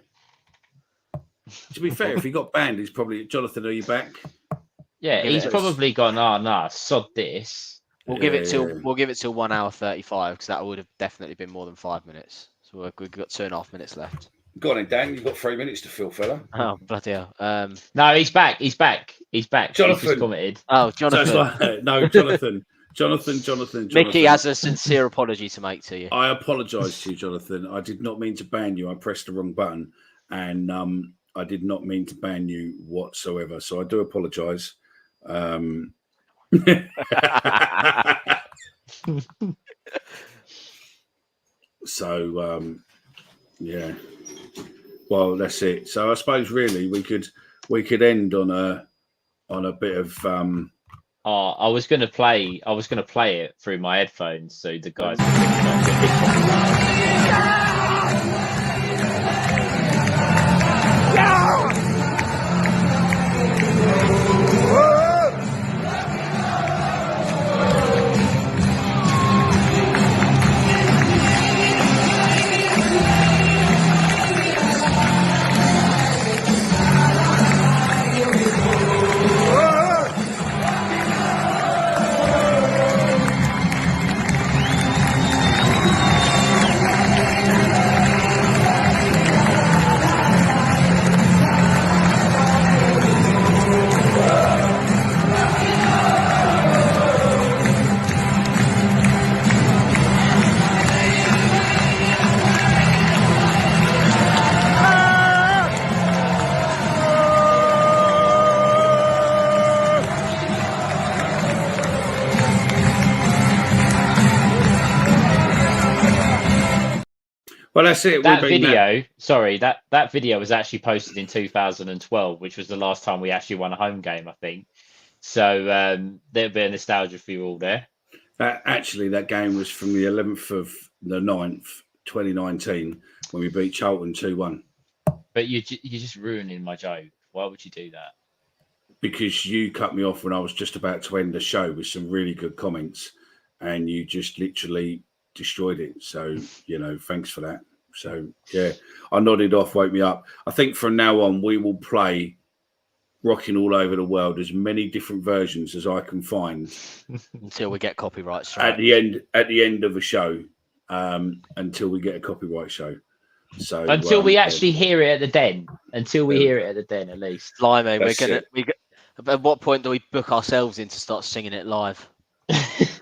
S1: To be fair, if he got banned, he's probably Jonathan. Are you back?
S2: Yeah, he's probably gone. Oh no, sod this.
S3: We'll give it till 1 hour 35, because that would have definitely been more than 5 minutes. So we've got 2.5 minutes left.
S1: Go on, Dan. You've got 3 minutes to fill, fella.
S3: Oh bloody hell!
S2: No, he's back. He's back.
S1: Jonathan
S2: he's just commented.
S3: Oh, Jonathan.
S1: So no, Jonathan. Jonathan.
S3: Mickey has a sincere apology to make to you.
S1: I apologise to you, Jonathan. I did not mean to ban you. I pressed the wrong button, and I did not mean to ban you whatsoever. So I do apologise. So yeah. Well, that's it. So I suppose really we could end on a bit of.
S2: I was gonna play it through my headphones, so the guys.
S1: But that's it.
S2: That
S1: We've been
S2: video, sorry, that video was actually posted in 2012, which was the last time we actually won a home game, I think. So there'll be a nostalgia for you all there.
S1: that game was from the 11th of the 9th, 2019, when we beat Charlton 2-1.
S2: But you're just ruining my joke. Why would you do that?
S1: Because you cut me off when I was just about to end the show with some really good comments, and you just literally destroyed it. So, thanks for that. So, yeah, I nodded off, woke me up. I think from now on, we will play Rocking All Over the World, as many different versions as I can find
S3: until we get copyright strike.
S1: at the end of a show, until we get a copyright show. So
S2: until we actually hear it at the den. Until we hear it at the den, at least.
S3: Blimey, at what point do we book ourselves in to start singing it live?